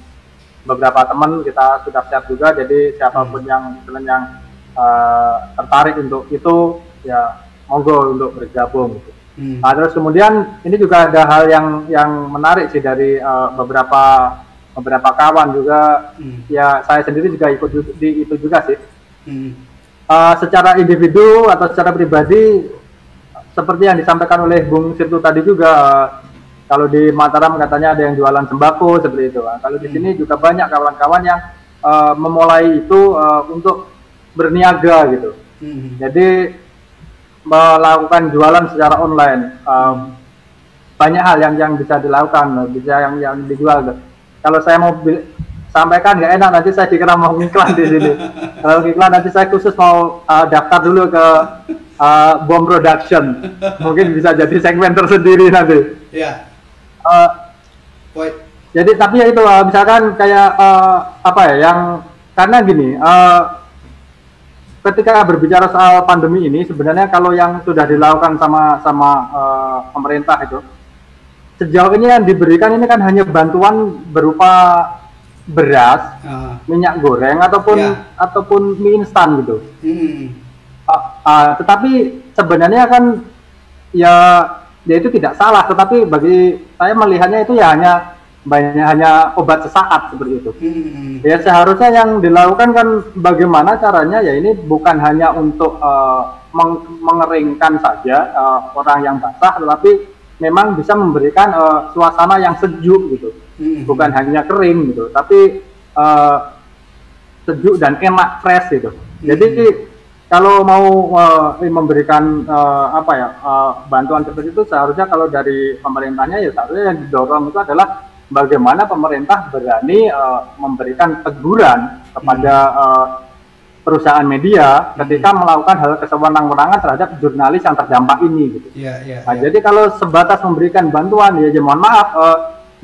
beberapa teman, kita sudah siap juga. Jadi siapapun yang tertarik untuk itu ya monggo untuk bergabung gitu. Terus kemudian ini juga ada hal yang menarik sih dari beberapa beberapa kawan juga, ya saya sendiri juga ikut di itu juga sih. Secara individu atau secara pribadi, seperti yang disampaikan oleh Bung Sirtu tadi juga, kalau di Mataram katanya ada yang jualan sembako seperti itu. Kalau di sini juga banyak kawan-kawan yang memulai itu untuk berniaga gitu. Jadi melakukan jualan secara online. Banyak hal yang bisa dilakukan, bisa yang dijual. Kalau saya mau sampaikan nggak enak, nanti saya dikira mau iklan di sini. Kalau iklan nanti saya khusus mau daftar dulu ke Bom Production. Mungkin bisa jadi segmen tersendiri nanti.
Iya.
Jadi tapi ya itu misalkan kayak apa ya, yang karena gini, ketika berbicara soal pandemi ini sebenarnya kalau yang sudah dilakukan sama pemerintah itu sejauh ini yang diberikan ini kan hanya bantuan berupa beras, minyak goreng ataupun mie instan gitu. Tetapi sebenarnya kan ya itu tidak salah, tetapi bagi saya melihatnya itu ya hanya obat sesaat seperti itu. Ya seharusnya yang dilakukan kan bagaimana caranya, ya ini bukan hanya untuk mengeringkan saja orang yang basah, tetapi memang bisa memberikan suasana yang sejuk gitu. Bukan hanya kering gitu, tapi sejuk dan enak, fresh gitu. Jadi kalau mau memberikan bantuan seperti itu, seharusnya kalau dari pemerintahnya ya seharusnya yang didorong itu adalah bagaimana pemerintah berani memberikan teguran kepada perusahaan media ketika melakukan hal kesewenang-wenangan terhadap jurnalis yang terdampak ini gitu. Jadi kalau sebatas memberikan bantuan ya mohon maaf,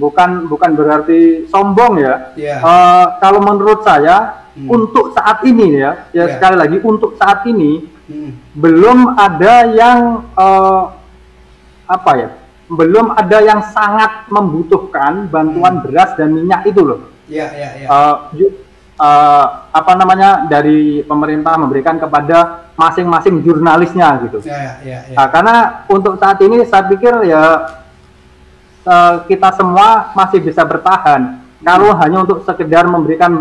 bukan berarti sombong ya. Kalau menurut saya untuk saat ini sekali lagi untuk saat ini belum ada yang belum ada yang sangat membutuhkan bantuan beras dan minyak itu loh. Dari pemerintah memberikan kepada masing-masing jurnalisnya gitu. Karena untuk saat ini saya pikir ya kita semua masih bisa bertahan kalau hanya untuk sekedar memberikan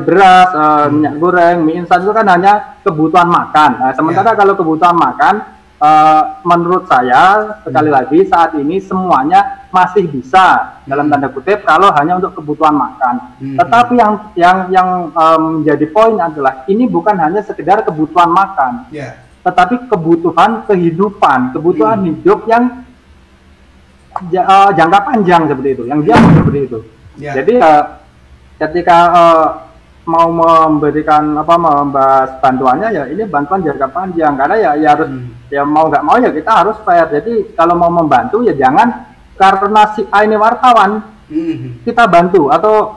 beras, minyak goreng, mie instan itu kan hanya kebutuhan makan. Sementara kalau kebutuhan makan menurut saya sekali lagi saat ini semuanya masih bisa dalam tanda kutip kalau hanya untuk kebutuhan makan. Tetapi yang menjadi poin adalah ini bukan hanya sekedar kebutuhan makan, tetapi kebutuhan kehidupan, kebutuhan hidup yang jangka panjang seperti itu, yang jauh seperti itu. Jadi ketika mau membahas bantuannya ya ini bantuan jangka panjang, karena ya harus ya mau nggak mau ya kita harus fair. Jadi kalau mau membantu ya jangan karena si A ini wartawan kita bantu, atau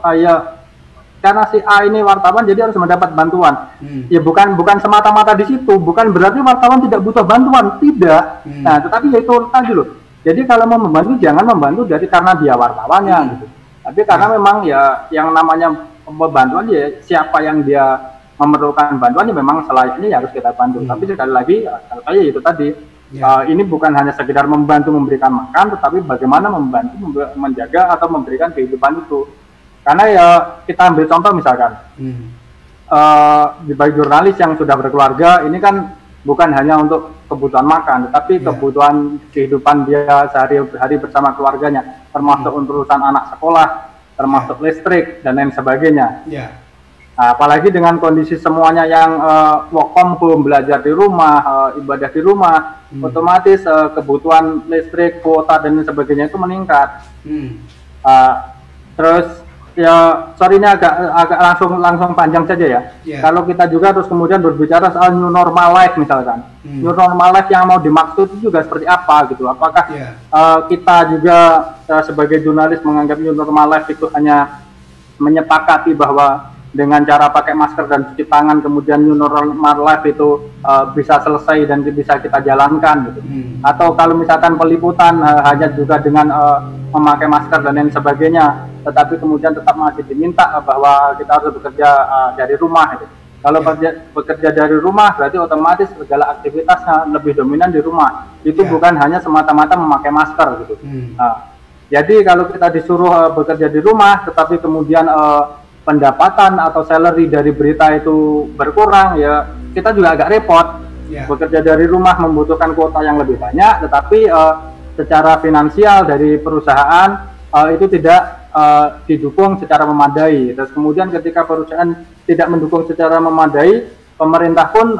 karena si A ini wartawan jadi harus mendapat bantuan. Ya bukan semata-mata di situ, bukan berarti wartawan tidak butuh bantuan, tidak. Nah tetapi ya itu tadi loh. Jadi kalau mau membantu jangan membantu dari karena dia wartawannya gitu, tapi karena memang ya yang namanya bantuan ya siapa yang dia memerlukan bantuan ya memang selayaknya harus kita bantu. Tapi sekali lagi saya itu tadi ini bukan hanya sekedar membantu memberikan makan, tetapi bagaimana membantu menjaga atau memberikan kehidupan itu. Karena ya kita ambil contoh misalkan bagi jurnalis yang sudah berkeluarga ini kan bukan hanya untuk kebutuhan makan, tetapi kebutuhan kehidupan dia sehari-hari bersama keluarganya, termasuk urusan anak sekolah, termasuk listrik dan lain sebagainya. Nah, apalagi dengan kondisi semuanya yang work from home, belajar di rumah, ibadah di rumah, otomatis kebutuhan listrik, kuota dan lain sebagainya itu meningkat. Terus ya sorry ini agak langsung panjang saja ya. Kalau kita juga terus kemudian berbicara soal new normal life misalkan, new normal life yang mau dimaksud itu juga seperti apa gitu. Apakah kita juga sebagai jurnalis menganggap new normal life itu hanya menyepakati bahwa dengan cara pakai masker dan cuci tangan kemudian new normal life itu bisa selesai dan bisa kita jalankan gitu. Atau kalau misalkan peliputan hanya juga dengan memakai masker dan lain sebagainya, tetapi kemudian tetap masih diminta bahwa kita harus bekerja dari rumah gitu. Kalau bekerja dari rumah berarti otomatis segala aktivitasnya lebih dominan di rumah. Itu bukan hanya semata-mata memakai masker gitu. Jadi kalau kita disuruh bekerja di rumah, tetapi kemudian pendapatan atau salary dari berita itu berkurang, ya kita juga agak repot. Bekerja dari rumah membutuhkan kuota yang lebih banyak, tetapi secara finansial dari perusahaan itu tidak didukung secara memadai. Terus kemudian ketika perusahaan tidak mendukung secara memadai, pemerintah pun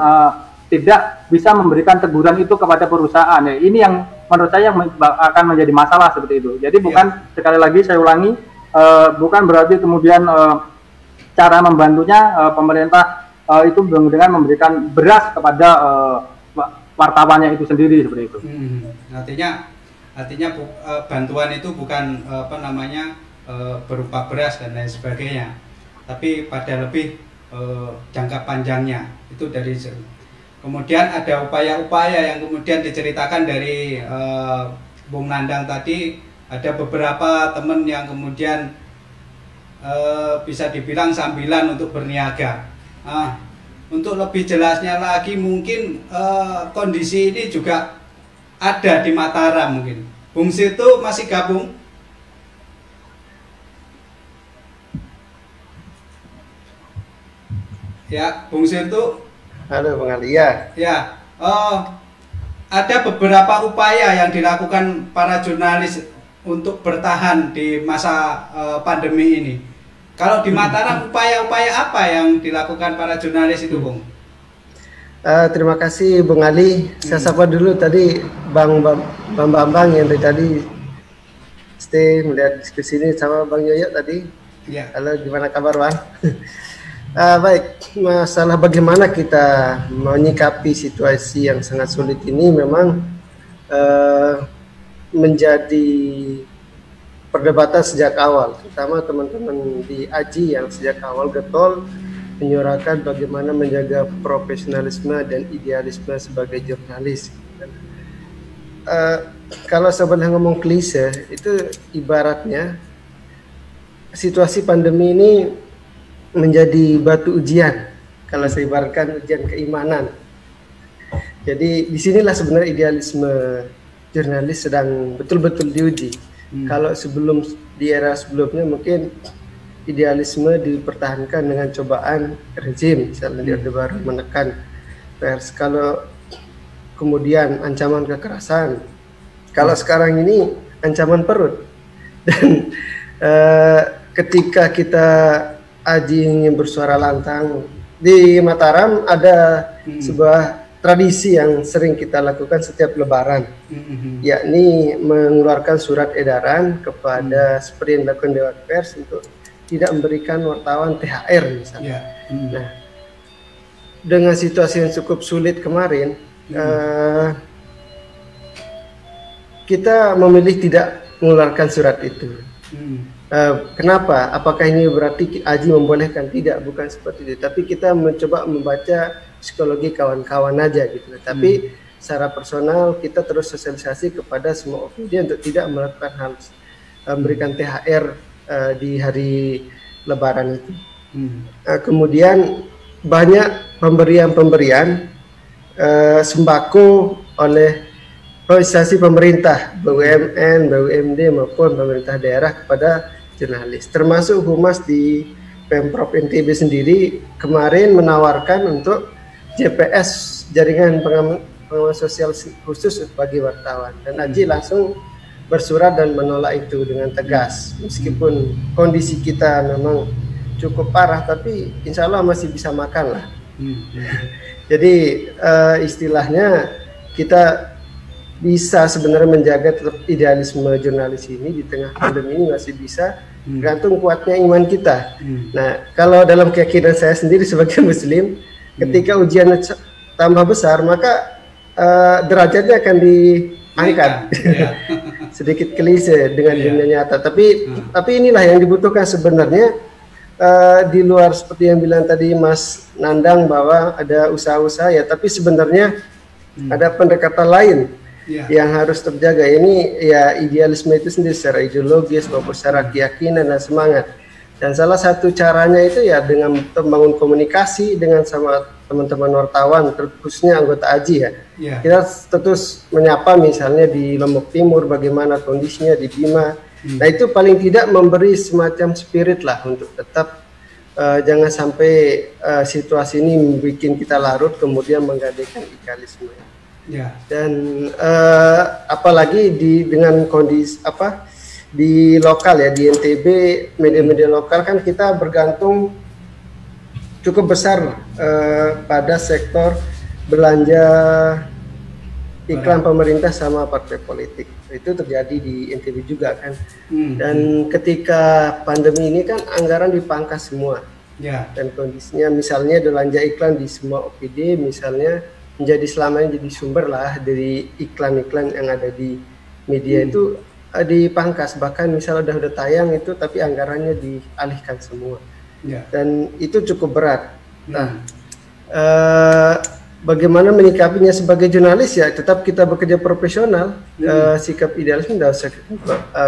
tidak bisa memberikan teguran itu kepada perusahaan. Ya, ini yang menurut saya akan menjadi masalah seperti itu. Jadi bukan, sekali lagi saya ulangi, bukan berarti kemudian cara membantunya pemerintah itu dengan memberikan beras kepada wartawannya itu sendiri seperti itu.
Artinya bantuan itu bukan berupa beras dan lain sebagainya, tapi pada lebih jangka panjangnya itu dari. Kemudian ada upaya-upaya yang kemudian diceritakan dari Bung Nandang tadi, ada beberapa teman yang kemudian bisa dibilang sambilan untuk berniaga. Untuk lebih jelasnya lagi mungkin kondisi ini juga ada di Mataram mungkin. Bung Situ masih gabung? Ya, Bung Situ.
Halo Bang Ali. Ya.
Ada beberapa upaya yang dilakukan para jurnalis untuk bertahan di masa pandemi ini. Kalau di Mataram upaya-upaya apa yang dilakukan para jurnalis itu, Bung?
Terima kasih Bung Ali. Saya sapa dulu tadi Bang Bambang yang dari tadi stay melihat diskusi ini sama Bang Yoyo tadi.
Ya.
Halo, gimana kabar Bang? Baik, masalah bagaimana kita menyikapi situasi yang sangat sulit ini memang menjadi perdebatan sejak awal, terutama teman-teman di AJI yang sejak awal getol menyuarakan bagaimana menjaga profesionalisme dan idealisme sebagai jurnalis. Kalau sebenarnya ngomong klise, itu ibaratnya situasi pandemi ini menjadi batu ujian, kalau saya ibaratkan ujian keimanan. Jadi disinilah sebenarnya idealisme jurnalis sedang betul-betul diuji. Kalau di era sebelumnya mungkin idealisme dipertahankan dengan cobaan rezim, misalnya di Orde Baru menekan pers. Kalau kemudian ancaman kekerasan, kalau sekarang ini ancaman perut. Dan ketika kita AJI ingin bersuara lantang, di Mataram ada sebuah tradisi yang sering kita lakukan setiap Lebaran, yakni mengeluarkan surat edaran kepada seperti yang dilakukan Dewan Pers untuk tidak memberikan wartawan THR misalnya. Nah, dengan situasi yang cukup sulit kemarin, kita memilih tidak mengeluarkan surat itu. Kenapa? Apakah ini berarti AJI membolehkan? Tidak, bukan seperti itu. Tapi kita mencoba membaca psikologi kawan-kawan aja gitu. Tapi secara personal kita terus sosialisasi kepada semua OPD untuk tidak melakukan hal memberikan THR di hari Lebaran itu. Kemudian banyak pemberian sembako oleh organisasi pemerintah, BUMN, BUMD maupun pemerintah daerah kepada jurnalis, termasuk Humas di Pemprov NTB sendiri kemarin menawarkan untuk JPS, jaringan pengaman sosial khusus bagi wartawan, dan AJI langsung bersurat dan menolak itu dengan tegas. Meskipun kondisi kita memang cukup parah, tapi insya Allah masih bisa makan lah. Jadi istilahnya kita bisa sebenarnya menjaga tetap idealisme jurnalis ini di tengah pandemi ini, masih bisa, tergantung kuatnya iman kita. Nah, kalau dalam keyakinan saya sendiri sebagai muslim, ketika ujian tambah besar, maka derajatnya akan diangkat. Sedikit klise dengan dunia nyata, tapi inilah yang dibutuhkan sebenarnya. Di luar seperti yang bilang tadi Mas Nandang bahwa ada usaha-usaha, ya, tapi sebenarnya ada pendekatan lain yang harus terjaga. Ini ya idealisme itu sendiri secara ideologis maupun secara keyakinan dan semangat. Dan salah satu caranya itu ya dengan membangun komunikasi dengan sama teman-teman wartawan, khususnya anggota AJI ya. Kita terus menyapa misalnya di Lombok Timur bagaimana kondisinya, di Bima, Nah itu paling tidak memberi semacam spirit lah untuk tetap jangan sampai situasi ini bikin kita larut kemudian menggadaikan idealisme.
Ya.
Dan apalagi dengan kondisi di lokal ya, di NTB media-media lokal kan kita bergantung cukup besar pada sektor belanja iklan pemerintah sama partai politik. Itu terjadi di NTB juga kan. Dan ketika pandemi ini kan anggaran dipangkas semua.
Ya.
Dan kondisinya misalnya belanja iklan di semua OPD misalnya menjadi selama ini jadi sumber lah dari iklan-iklan yang ada di media itu dipangkas, bahkan misalnya udah tayang itu tapi anggarannya dialihkan semua.
Ya.
Dan itu cukup berat. Nah, bagaimana menyikapinya sebagai jurnalis ya tetap kita bekerja profesional, sikap idealisme tidak usah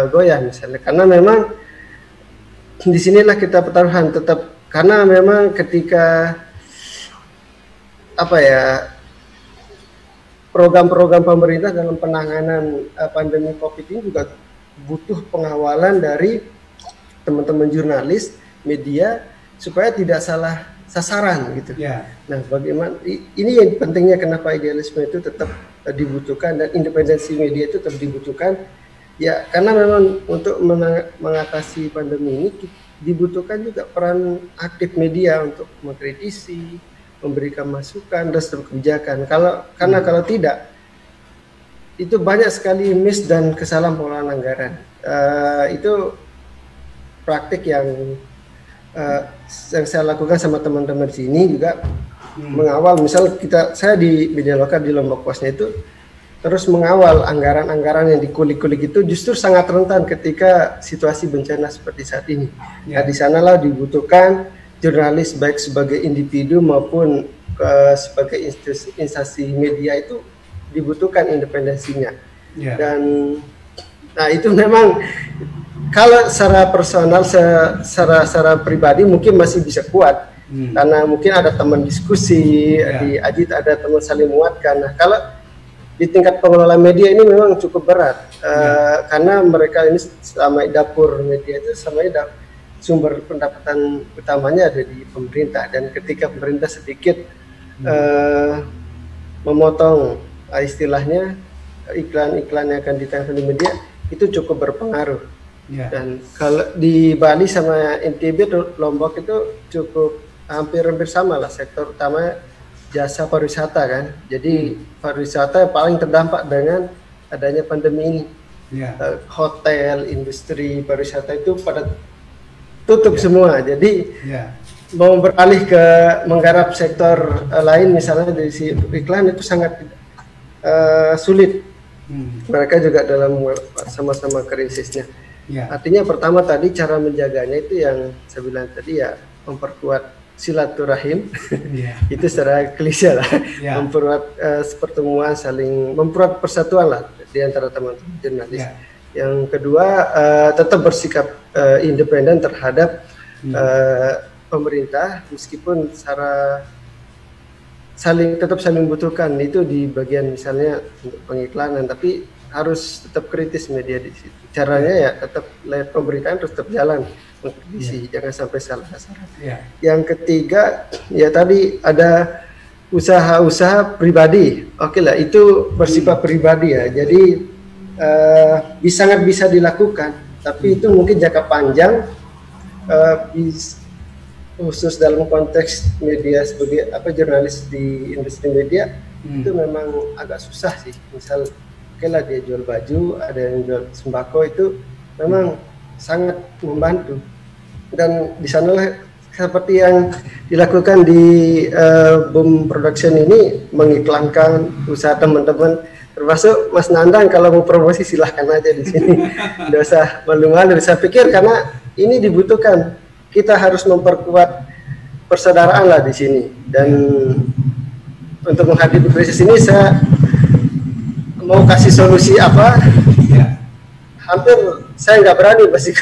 goyah misalnya, karena memang disinilah kita pertaruhan tetap, karena memang ketika program-program pemerintah dalam penanganan pandemi COVID ini juga butuh pengawalan dari teman-teman jurnalis, media, supaya tidak salah sasaran gitu.
Ya.
Nah, bagaimana ini yang pentingnya kenapa idealisme itu tetap dibutuhkan dan independensi media itu tetap dibutuhkan. Ya, karena memang untuk mengatasi pandemi ini dibutuhkan juga peran aktif media untuk mengkritisi, memberikan masukan dan kebijakan. Karena kalau tidak, itu banyak sekali miss dan kesalahan pengelolaan anggaran. Itu praktik yang saya lakukan sama teman-teman di sini juga mengawal. Misal saya di media lokal di Lombok Posnya itu terus mengawal anggaran-anggaran yang dikulik-kulik itu justru sangat rentan ketika situasi bencana seperti saat ini. Nah, di sanalah dibutuhkan jurnalis baik sebagai individu maupun sebagai instansi media itu dibutuhkan independensinya. Dan nah itu memang kalau secara personal, secara pribadi mungkin masih bisa kuat karena mungkin ada teman diskusi di Ajit, ada teman saling menguatkan. Nah, kalau di tingkat pengelola media ini memang cukup berat karena mereka ini selama dapur media itu selama sumber pendapatan utamanya ada di pemerintah, dan ketika pemerintah sedikit memotong istilahnya iklan-iklan yang akan ditayangkan di media itu cukup berpengaruh. Dan kalau di Bali sama NTB Lombok itu cukup hampir sama lah, sektor utama jasa pariwisata kan. Jadi pariwisata yang paling terdampak dengan adanya pandemi ini. Hotel, industri pariwisata itu pada tutup semua. Jadi mau beralih ke menggarap sektor lain misalnya dari si iklan itu sangat sulit. Mereka juga dalam sama-sama krisisnya. Artinya pertama tadi cara menjaganya itu yang saya bilang tadi ya, memperkuat silaturahim. Itu secara klise lah. Memperkuat pertemuan, saling memperkuat persatuan lah di antara teman-teman jurnalis. Yang kedua tetap bersikap independen terhadap pemerintah meskipun secara tetap saling membutuhkan itu di bagian misalnya untuk pengiklanan, tapi harus tetap kritis media di situ. Caranya ya tetap pemberitaan terus tetap jalan mengkritisi, jangan sampai salah sasaran. Yang ketiga ya tadi ada usaha-usaha pribadi. Oke lah, itu bersifat pribadi ya. Jadi sangat bisa dilakukan, tapi itu mungkin jangka panjang khusus dalam konteks media sebagai jurnalis di industri media itu memang agak susah sih. Misal lah dia jual baju, ada yang jual sembako, itu memang sangat membantu. Dan di sanalah seperti yang dilakukan di Boom Production ini, mengiklankan usaha teman-teman, termasuk Mas Nandang kalau mau promosi silahkan aja di sini. Tidak usah malu-malu. Saya pikir karena ini dibutuhkan, kita harus memperkuat persaudaraan lah di sini. Dan untuk menghadapi krisis ini saya mau kasih solusi apa? Hampir saya nggak berani kasih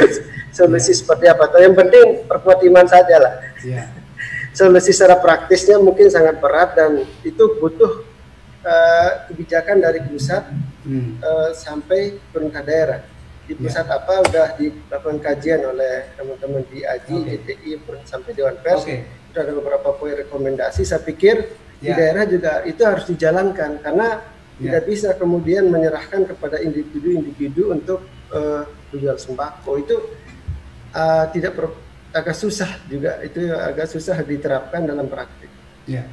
solusi seperti apa. Tapi yang penting perkuat iman saja lah. Solusi secara praktisnya mungkin sangat berat dan itu butuh kebijakan dari pusat sampai pemerintah daerah. di pusat apa udah dilakukan kajian oleh teman-teman di AJI, GTI sampai Dewan Pers. Itu ada beberapa poin rekomendasi. Saya pikir di daerah juga itu harus dijalankan karena tidak bisa kemudian menyerahkan kepada individu-individu untuk menjual sembako. Itu agak susah juga, itu agak susah diterapkan dalam praktik.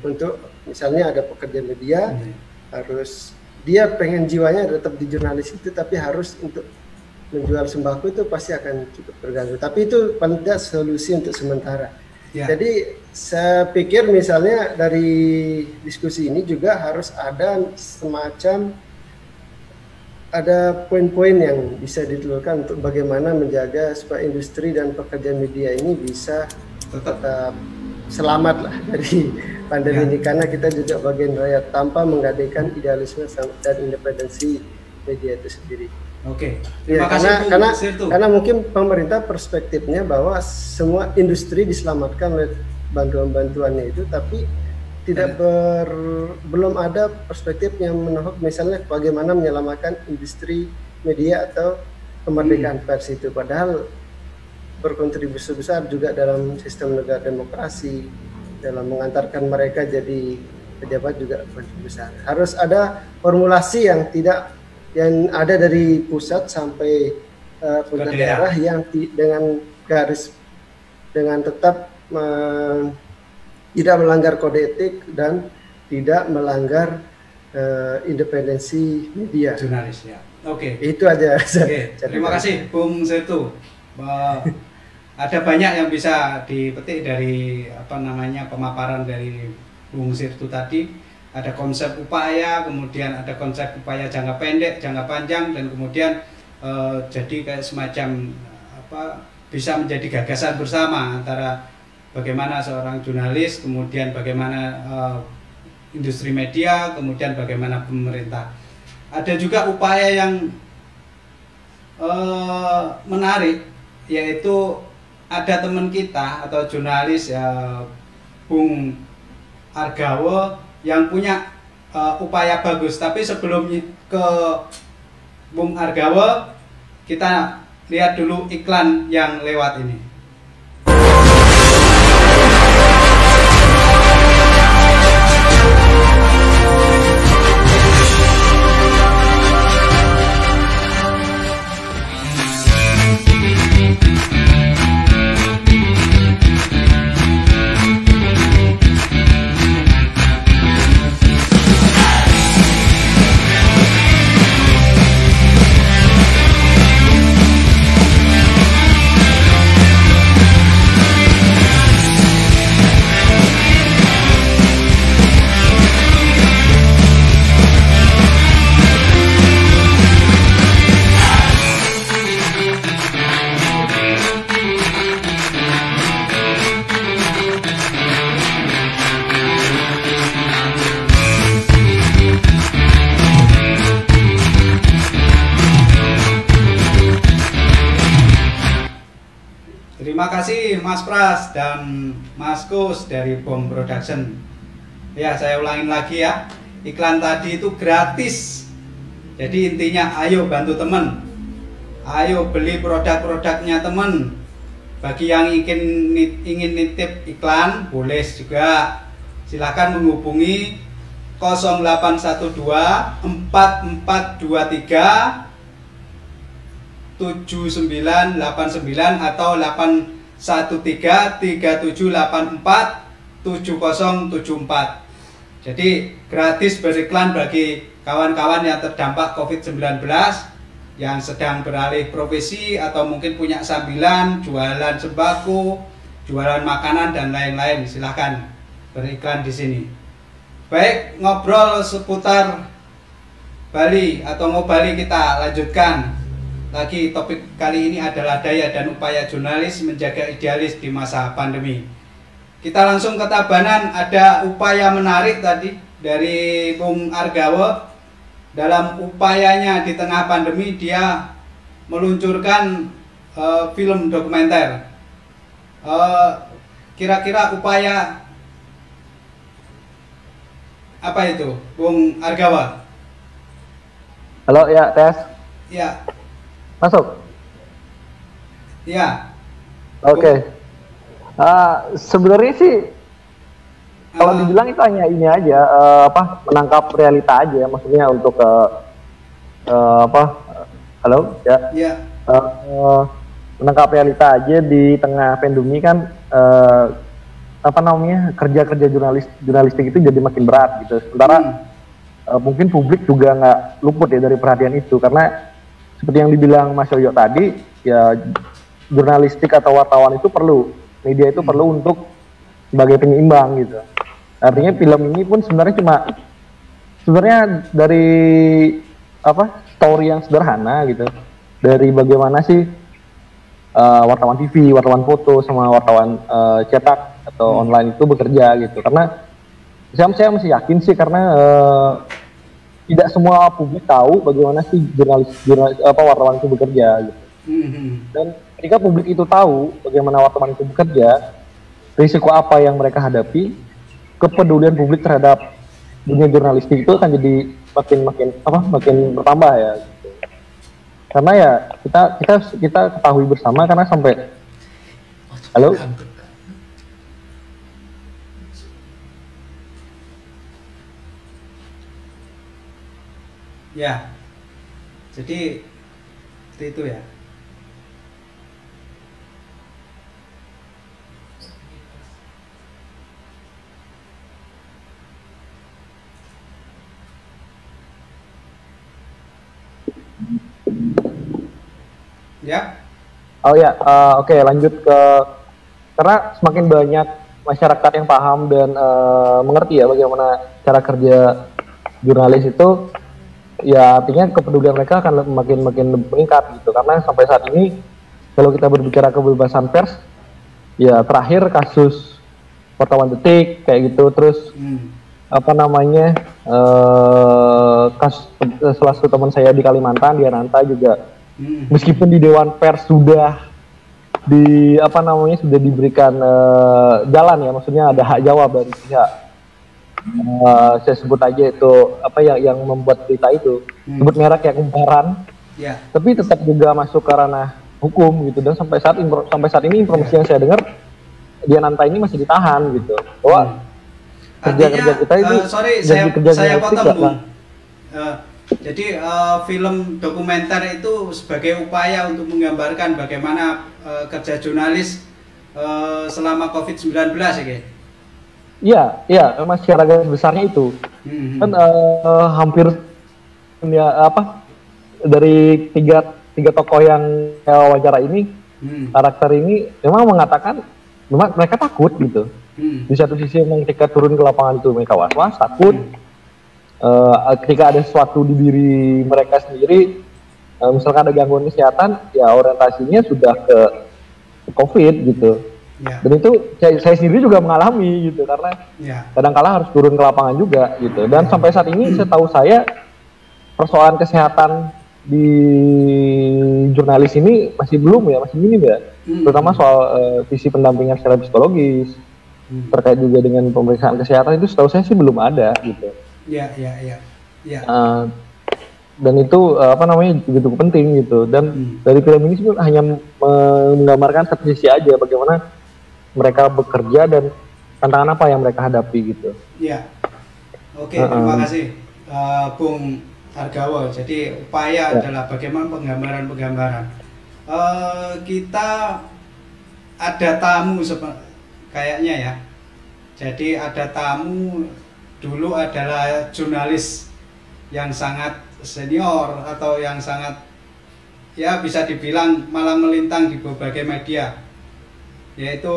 Untuk misalnya ada pekerja media harus dia pengen jiwanya tetap di jurnalis itu, tapi harus untuk menjual sembako itu pasti akan cukup terganggu. Tapi itu paling tidak solusi untuk sementara. Jadi saya pikir misalnya dari diskusi ini juga harus ada semacam ada poin-poin yang bisa ditelurkan untuk bagaimana menjaga supaya industri dan pekerja media ini bisa tetap selamat lah dari pandemi ini, karena kita juga bagian rakyat tanpa menggadaikan idealisme dan independensi media itu sendiri. Terima kasih, karena mungkin pemerintah perspektifnya bahwa semua industri diselamatkan oleh bantuan-bantuannya itu, tapi tidak belum ada perspektif yang menohok misalnya bagaimana menyelamatkan industri media atau kemerdekaan pers itu, padahal berkontribusi besar juga dalam sistem negara demokrasi, dalam mengantarkan mereka jadi pejabat juga berkontribusi besar. Harus ada formulasi yang ada dari pusat sampai pemerintah daerah yang dengan garis dengan tetap tidak melanggar kode etik dan tidak melanggar independensi media.
Jurnalis
Itu aja.
Terima kasih Bung Setu. Ada banyak yang bisa dipetik dari pemaparan dari Bung Sirtu tadi. Ada konsep upaya, kemudian ada konsep upaya jangka pendek, jangka panjang, dan kemudian jadi kayak semacam bisa menjadi gagasan bersama antara bagaimana seorang jurnalis, kemudian bagaimana industri media, kemudian bagaimana pemerintah. Ada juga upaya yang menarik, yaitu ada teman kita atau jurnalis Bung Argawo yang punya upaya bagus. Tapi sebelum ke Bung Argawo, kita lihat dulu iklan yang lewat ini. Terima kasih Mas Pras dan Mas Kus dari BOM Production. Ya, saya ulangin lagi ya. Iklan tadi itu gratis. Jadi intinya ayo bantu teman. Ayo beli produk-produknya teman. Bagi yang ingin nitip iklan boleh juga. Silakan menghubungi 0812 4423 7989 atau 813 3784 7074. Jadi gratis beriklan bagi kawan-kawan yang terdampak COVID-19 yang sedang beralih profesi atau mungkin punya sambilan jualan sembako, jualan makanan dan lain-lain. Silahkan beriklan di sini. Baik, ngobrol seputar Bali atau Ngobali kita lanjutkan. Lagi topik kali ini adalah daya dan upaya jurnalis menjaga idealis di masa pandemi. Kita langsung ke Tabanan, ada upaya menarik tadi dari Bung Argawo. Dalam upayanya di tengah pandemi dia meluncurkan film dokumenter. Kira-kira upaya apa itu, Bung Argawo?
Halo, ya, tes.
Ya.
Masuk.
Ya.
Oke. Sebenarnya sih kalau dibilang itu hanya ini aja, menangkap realita aja, maksudnya untuk halo ya.
Ya.
Menangkap realita aja di tengah pandemi kan, kerja jurnalistik itu jadi makin berat gitu. Sementara mungkin publik juga nggak luput ya dari perhatian itu, karena seperti yang dibilang Mas Yoyo tadi, ya jurnalistik atau wartawan itu perlu, media itu perlu untuk sebagai penyeimbang gitu. Artinya film ini pun sebenarnya dari story yang sederhana gitu, dari bagaimana sih wartawan TV, wartawan foto sama wartawan cetak atau online itu bekerja gitu. Karena saya masih yakin sih, karena tidak semua publik tahu bagaimana sih wartawan itu bekerja gitu. Dan ketika publik itu tahu bagaimana wartawan itu bekerja, risiko apa yang mereka hadapi, kepedulian publik terhadap dunia jurnalistik itu akan jadi makin bertambah ya gitu. Karena ya kita ketahui bersama, karena sampai halo.
Ya, jadi seperti itu ya. Ya.
Oh ya, oke, lanjut ke, karena semakin banyak masyarakat yang paham dan mengerti ya bagaimana cara kerja jurnalis itu, ya artinya kepedulian mereka akan makin meningkat gitu. Karena sampai saat ini kalau kita berbicara kebebasan pers, ya terakhir kasus wartawan Detik kayak gitu, terus kasus salah satu teman saya di Kalimantan, di Ananta juga, meskipun di Dewan Pers sudah sudah diberikan jalan ya, maksudnya ada hak jawab dari pihak, saya sebut aja itu yang membuat berita itu, sebut merek ya, Kumparan, tapi tetap juga masuk ke ranah hukum gitu. Dan sampai saat ini informasi yang saya dengar, di Ananta ini masih ditahan gitu, bahwa kerja kita itu
saya potong Bung. Jadi film dokumenter itu sebagai upaya untuk menggambarkan bagaimana kerja jurnalis selama COVID-19 ya,
Iya, masyarakat besarnya itu kan hampir dari tiga tokoh yang wawancara ini, karakter ini memang mengatakan memang mereka takut gitu. Di satu sisi memang ketika turun ke lapangan itu mereka was-was, takut. Ketika ada sesuatu di diri mereka sendiri, misalkan ada gangguan kesehatan, ya orientasinya sudah ke COVID gitu. Dan itu saya sendiri juga mengalami gitu, karena kadang-kala harus turun ke lapangan juga gitu. Dan sampai saat ini setahu saya persoalan kesehatan di jurnalis ini masih minim ya, terutama soal visi pendampingan secara psikologis, terkait juga dengan pemeriksaan kesehatan, itu setahu saya sih belum ada gitu. Dan itu juga cukup penting gitu. Dan dari film ini sebenarnya hanya menggambarkan satu sisi aja, bagaimana mereka bekerja dan tantangan apa yang mereka hadapi gitu.
Oke, terima kasih Bung Argawo. Jadi upaya adalah bagaimana penggambaran. Kita ada tamu kayaknya ya. Jadi ada tamu, dulu adalah jurnalis yang sangat senior atau yang sangat ya bisa dibilang malah melintang di berbagai media, yaitu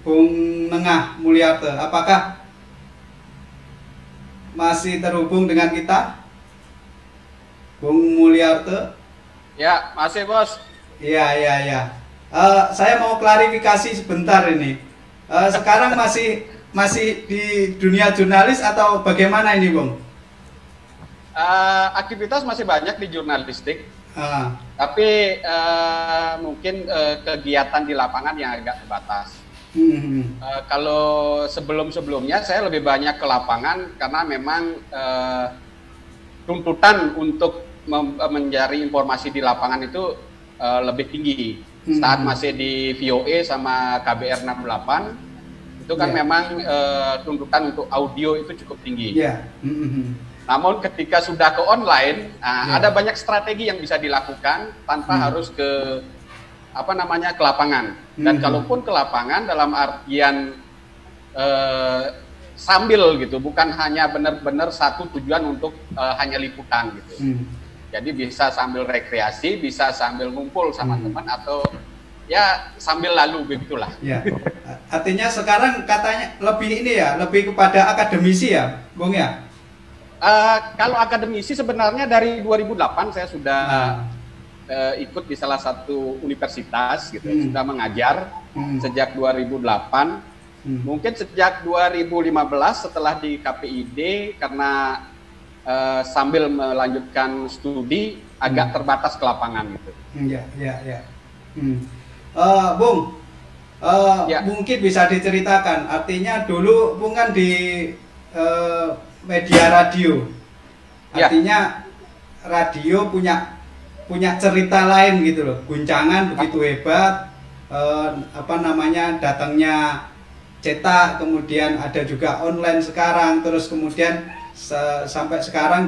Bung Nengah Mulyarto. Apakah masih terhubung dengan kita, Bung Mulyarto?
Ya, masih Bos.
Iya. Saya mau klarifikasi sebentar ini. Sekarang masih di dunia jurnalis atau bagaimana ini, Bung?
Aktivitas masih banyak di jurnalistik, tapi mungkin kegiatan di lapangan yang agak terbatas. Kalau sebelumnya saya lebih banyak ke lapangan, karena memang tuntutan untuk mencari informasi di lapangan itu lebih tinggi. saat masih di VOA sama KBR 68 itu kan memang tuntutan untuk audio itu cukup tinggi. Namun ketika sudah ke online, ada banyak strategi yang bisa dilakukan tanpa harus ke ke lapangan. Dan kalaupun ke lapangan dalam artian sambil gitu, bukan hanya benar-benar satu tujuan untuk hanya liputan gitu. Jadi bisa sambil rekreasi, bisa sambil ngumpul sama teman, atau ya sambil lalu begitulah. Ya.
Artinya sekarang katanya lebih ini ya, lebih kepada akademisi ya, Bung ya?
Kalau akademisi sebenarnya dari 2008 saya sudah ikut di salah satu universitas gitu, sudah mengajar sejak 2008. Mungkin sejak 2015 setelah di KPID karena sambil melanjutkan studi agak terbatas ke lapangan gitu.
Bung, mungkin bisa diceritakan. Artinya dulu Bung kan di media radio. Artinya radio punya cerita lain gitu loh. Guncangan begitu hebat. Datangnya cetak, kemudian ada juga online sekarang, terus kemudian sampai sekarang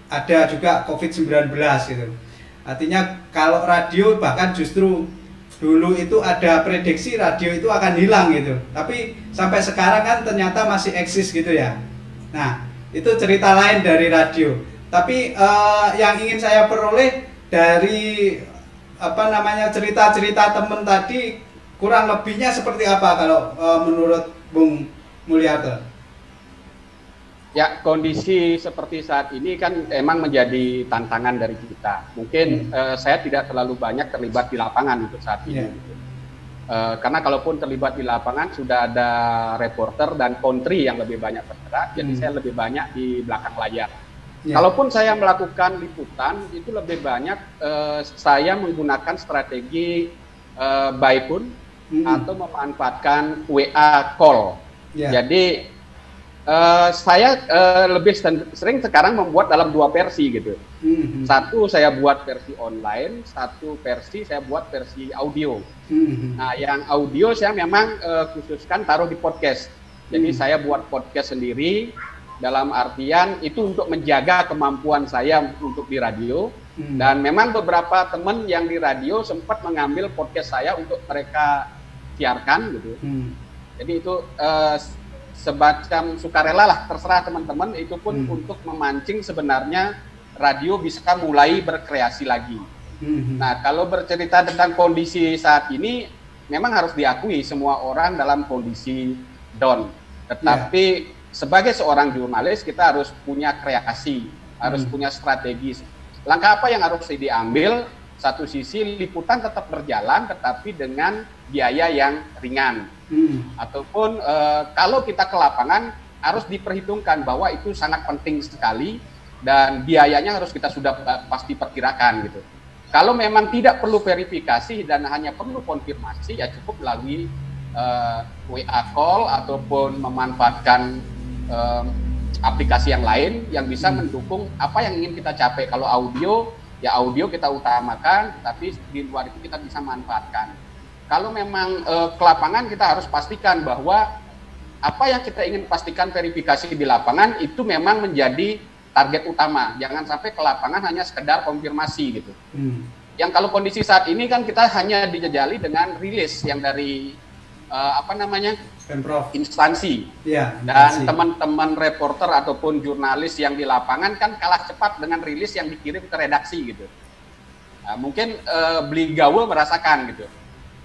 ada juga COVID-19 gitu. Artinya kalau radio bahkan justru dulu itu ada prediksi radio itu akan hilang gitu. Tapi sampai sekarang kan ternyata masih eksis gitu ya. Nah, itu cerita lain dari radio. Tapi yang ingin saya peroleh dari cerita-cerita teman tadi, kurang lebihnya seperti apa kalau menurut Bung Mulyato?
Ya, kondisi seperti saat ini kan emang menjadi tantangan dari kita. Mungkin saya tidak terlalu banyak terlibat di lapangan untuk saat ini. Karena kalaupun terlibat di lapangan sudah ada reporter dan country yang lebih banyak bergerak, jadi saya lebih banyak di belakang layar. Kalaupun saya melakukan liputan, itu lebih banyak saya menggunakan strategi by phone atau memanfaatkan WA call. Jadi saya lebih sering sekarang membuat dalam dua versi gitu. Satu saya buat versi online, satu versi saya buat versi audio. Nah, yang audio saya memang khususkan taruh di podcast. Jadi saya buat podcast sendiri, dalam artian itu untuk menjaga kemampuan saya untuk di radio. Dan memang beberapa teman yang di radio sempat mengambil podcast saya untuk mereka siarkan gitu. Jadi itu semacam sukarela lah, terserah teman-teman. Itu pun untuk memancing sebenarnya radio bisa mulai berkreasi lagi. Nah, kalau bercerita tentang kondisi saat ini, memang harus diakui semua orang dalam kondisi down. Tetapi sebagai seorang jurnalis kita harus punya kreasi, harus punya strategi. Langkah apa yang harus diambil? Satu sisi liputan tetap berjalan, tetapi dengan biaya yang ringan. Ataupun kalau kita ke lapangan harus diperhitungkan bahwa itu sangat penting sekali dan biayanya harus kita sudah pasti perkirakan gitu. Kalau memang tidak perlu verifikasi dan hanya perlu konfirmasi, ya cukup melalui WA call ataupun memanfaatkan aplikasi yang lain yang bisa mendukung apa yang ingin kita capai. Kalau audio, ya audio kita utamakan, tapi di luar itu kita bisa manfaatkan. Kalau memang ke lapangan kita harus pastikan bahwa apa yang kita ingin pastikan verifikasi di lapangan itu memang menjadi target utama. Jangan sampai ke lapangan hanya sekedar konfirmasi gitu. Yang kalau kondisi saat ini kan kita hanya dijajali dengan rilis yang dari instansi. Dan teman-teman reporter ataupun jurnalis yang di lapangan kan kalah cepat dengan rilis yang dikirim ke redaksi gitu. Nah, mungkin Beli Gaul merasakan gitu,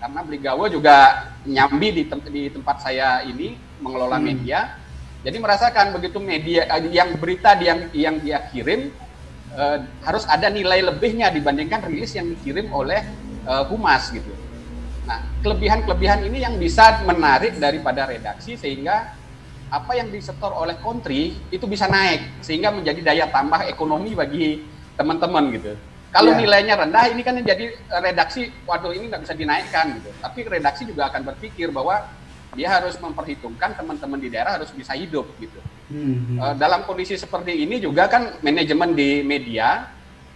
karena Beli Gaul juga nyambi di tempat saya ini mengelola media, jadi merasakan begitu media yang berita yang dia kirim harus ada nilai lebihnya dibandingkan rilis yang dikirim oleh humas gitu. Nah, kelebihan-kelebihan ini yang bisa menarik daripada redaksi sehingga apa yang disetor oleh country itu bisa naik sehingga menjadi daya tambah ekonomi bagi teman-teman gitu. Kalau nilainya rendah ini kan jadi redaksi, waduh ini nggak bisa dinaikkan gitu. Tapi redaksi juga akan berpikir bahwa dia harus memperhitungkan teman-teman di daerah harus bisa hidup gitu. Dalam kondisi seperti ini juga kan manajemen di media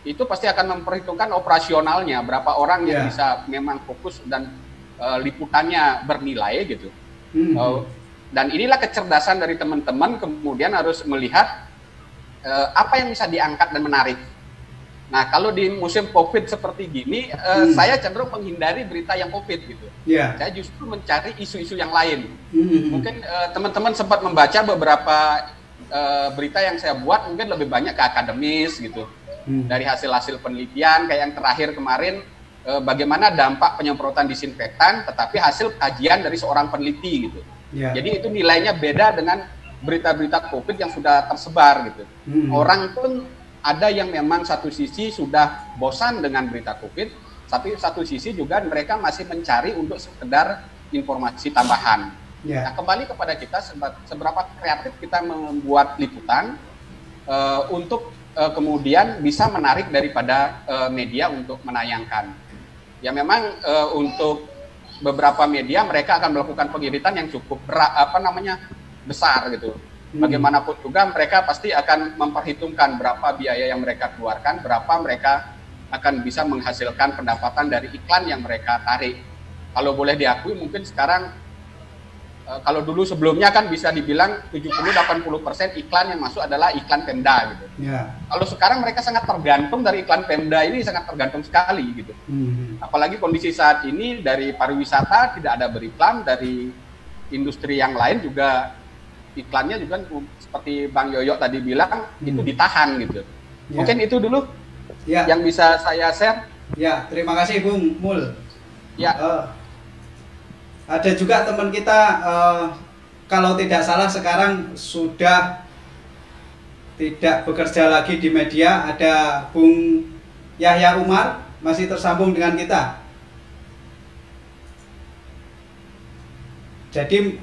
itu pasti akan memperhitungkan operasionalnya, berapa orang yang
Ya.
bisa memang fokus dan liputannya bernilai gitu. Dan inilah kecerdasan dari teman-teman, kemudian harus melihat apa yang bisa diangkat dan menarik. Nah, kalau di musim COVID seperti gini, saya cenderung menghindari berita yang COVID gitu.
Ya.
Saya justru mencari isu-isu yang lain. Mungkin teman-teman sempat membaca beberapa berita yang saya buat, mungkin lebih banyak ke akademis gitu. Dari hasil-hasil penelitian, kayak yang terakhir kemarin, bagaimana dampak penyemprotan disinfektan, tetapi hasil kajian dari seorang peneliti gitu.
Ya.
Jadi itu nilainya beda dengan berita-berita COVID yang sudah tersebar gitu. Orang pun ada yang memang satu sisi sudah bosan dengan berita COVID, tapi satu sisi juga mereka masih mencari untuk sekedar informasi tambahan.
Ya.
Nah, kembali kepada kita seberapa kreatif kita membuat liputan untuk kemudian bisa menarik daripada media untuk menayangkan. Ya memang untuk beberapa media mereka akan melakukan pengeditan yang cukup besar gitu. Bagaimanapun juga mereka pasti akan memperhitungkan berapa biaya yang mereka keluarkan, berapa mereka akan bisa menghasilkan pendapatan dari iklan yang mereka tarik. Kalau boleh diakui mungkin sekarang, kalau dulu sebelumnya kan bisa dibilang 70-80% iklan yang masuk adalah iklan Pemda gitu.
Ya.
Kalau sekarang mereka sangat tergantung dari iklan Pemda ini, sangat tergantung sekali gitu. Apalagi kondisi saat ini dari pariwisata tidak ada beriklan, dari industri yang lain juga iklannya juga seperti Bang Yoyo tadi bilang itu ditahan gitu.
Ya.
Mungkin itu dulu
Ya.
yang bisa saya share.
Ya, terima kasih Bung Mul.
Ya.
Ada juga teman kita, kalau tidak salah sekarang sudah tidak bekerja lagi di media, ada Bung Yahya Umar, masih tersambung dengan kita. Jadi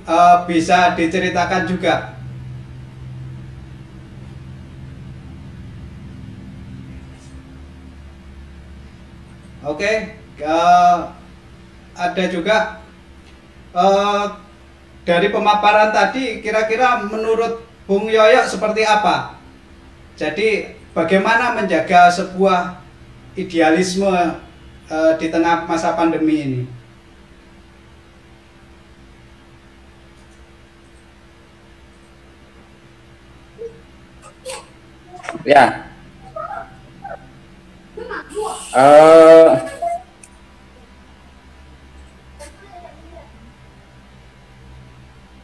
bisa diceritakan juga. Oke, ada juga dari pemaparan tadi, kira-kira menurut Bung Yoyo seperti apa? Jadi bagaimana menjaga sebuah idealisme di tengah masa pandemi ini?
Ya,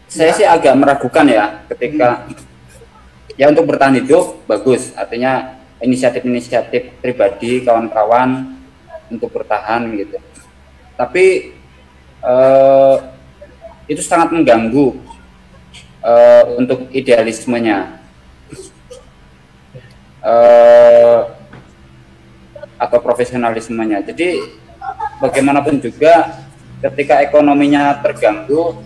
saya sih agak meragukan ya ketika ya untuk bertahan hidup bagus, artinya inisiatif-inisiatif pribadi kawan-kawan untuk bertahan gitu. Tapi itu sangat mengganggu untuk idealismenya. Atau profesionalismenya. Jadi bagaimanapun juga ketika ekonominya terganggu,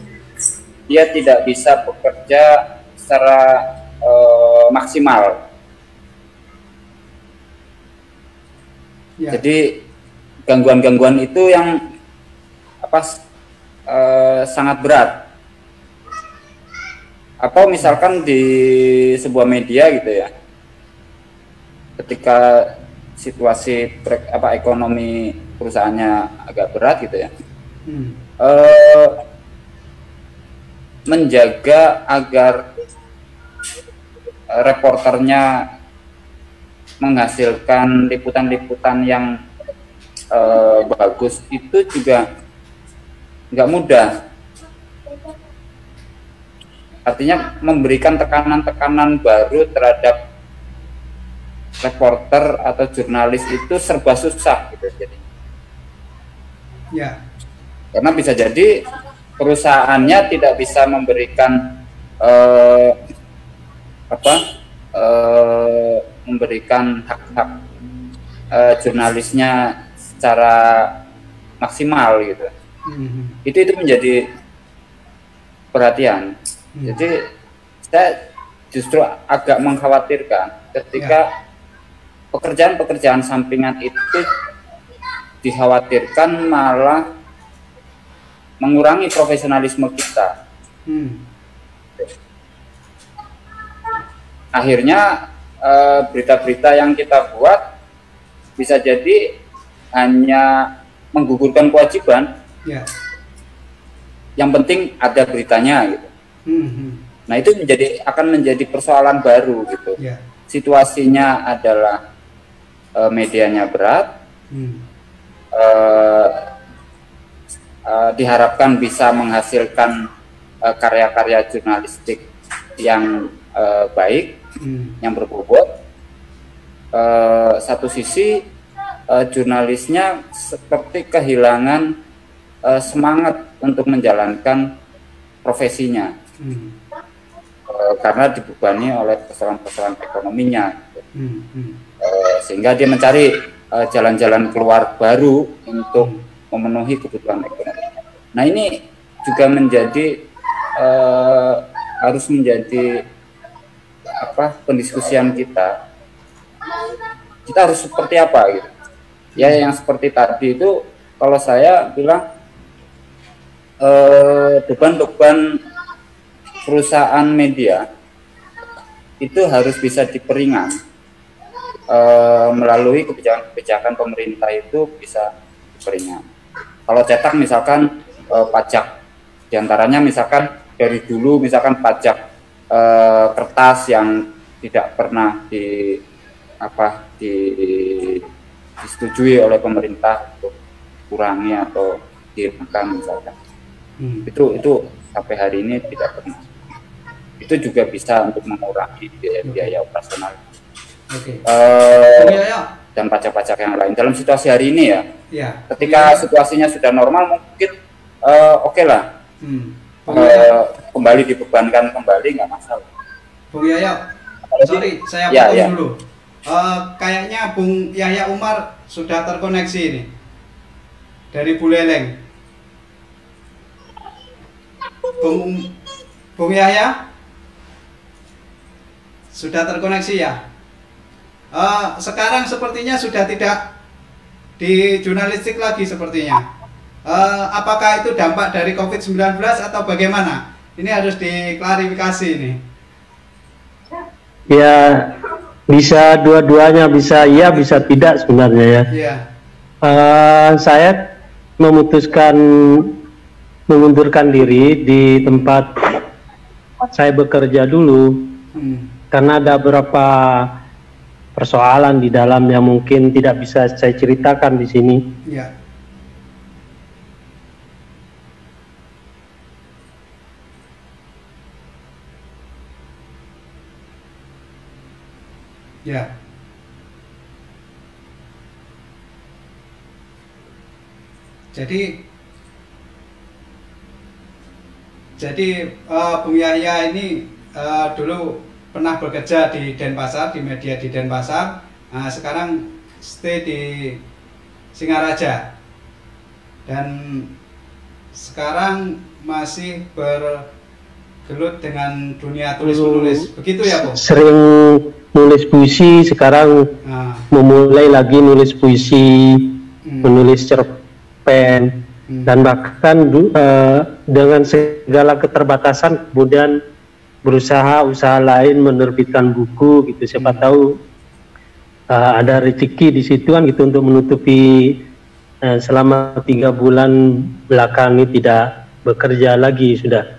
dia tidak bisa bekerja secara maksimal. Ya. Jadi gangguan-gangguan itu yang sangat berat. Atau misalkan di sebuah media gitu ya, ketika situasi ekonomi perusahaannya agak berat gitu ya, menjaga agar reporternya menghasilkan liputan-liputan yang bagus itu juga nggak mudah. Artinya memberikan tekanan-tekanan baru terhadap reporter atau jurnalis itu serba susah gitu. Jadi
ya,
karena bisa jadi perusahaannya tidak bisa memberikan memberikan hak-hak jurnalisnya secara maksimal gitu. Itu menjadi perhatian. Jadi saya justru agak mengkhawatirkan ketika pekerjaan-pekerjaan sampingan itu dikhawatirkan malah mengurangi profesionalisme kita. Akhirnya berita-berita yang kita buat bisa jadi hanya menggugurkan kewajiban.
Ya.
Yang penting ada beritanya gitu. Nah itu akan menjadi persoalan baru gitu.
Ya.
Situasinya adalah medianya berat, diharapkan bisa menghasilkan karya-karya jurnalistik yang baik, yang berbobot. Satu sisi jurnalisnya seperti kehilangan semangat untuk menjalankan profesinya, karena dibebani oleh persoalan-persoalan ekonominya, sehingga dia mencari jalan-jalan keluar baru untuk memenuhi kebutuhan ekonomi. Nah ini juga menjadi harus menjadi pendiskusian kita. Kita harus seperti apa gitu? Ya yang seperti tadi itu, kalau saya bilang beban-beban perusahaan media itu harus bisa diperingan melalui kebijakan-kebijakan pemerintah, itu bisa diperingan. Kalau cetak misalkan pajak, diantaranya misalkan dari dulu misalkan pajak kertas yang tidak pernah disetujui oleh pemerintah untuk kurangi atau dihilangkan misalkan. Itu sampai hari ini tidak pernah. Itu juga bisa untuk mengurangi biaya operasional. Dan pajak-pajak yang lain dalam situasi hari ini ya. Ketika situasinya sudah normal mungkin oke lah. Kembali dibebankan kembali nggak masalah.
Bung Yahya, sorry saya potong dulu. Kayaknya Bung Yahya Umar sudah terkoneksi ini dari Buleleng. Bung Yahya sudah terkoneksi ya. Sekarang sepertinya sudah tidak di jurnalistik lagi sepertinya. Apakah itu dampak dari COVID-19 atau bagaimana? Ini harus diklarifikasi ini.
Ya, bisa dua-duanya, bisa iya, bisa tidak sebenarnya ya.
Iya.
Saya memutuskan mengundurkan diri di tempat saya bekerja dulu, karena ada beberapa persoalan di dalam yang mungkin tidak bisa saya ceritakan di sini.
Iya. Ya. Jadi Bung Yahya ini dulu pernah bekerja di Denpasar, di media di Denpasar. Nah, sekarang stay di Singaraja. Dan sekarang masih bergelut dengan dunia tulis-menulis. Begitu ya, Bung?
Sering nulis puisi, sekarang memulai lagi nulis puisi, menulis cerpen, dan bahkan dengan segala keterbatasan kemudian berusaha usaha lain menerbitkan buku gitu. Siapa tahu ada rezeki di situ kan gitu, untuk menutupi selama 3 bulan belakang ini tidak bekerja lagi sudah.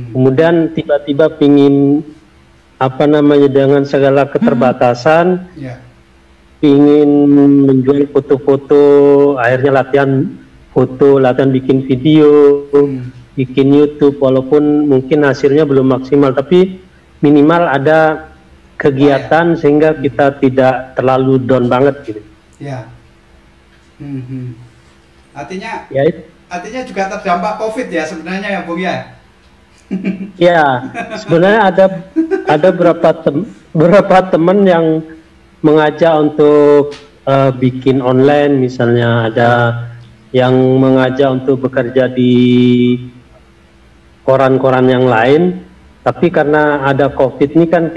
Kemudian tiba-tiba pingin dengan segala keterbatasan, ingin menjual foto-foto, akhirnya latihan foto, latihan bikin video, bikin YouTube, walaupun mungkin hasilnya belum maksimal, tapi minimal ada kegiatan sehingga kita tidak terlalu down banget gitu.
Ya. Artinya juga terdampak COVID ya sebenarnya ya, Bung ya?
Ya, sebenarnya ada beberapa teman yang mengajak untuk bikin online, misalnya ada yang mengajak untuk bekerja di koran-koran yang lain, tapi karena ada COVID ini kan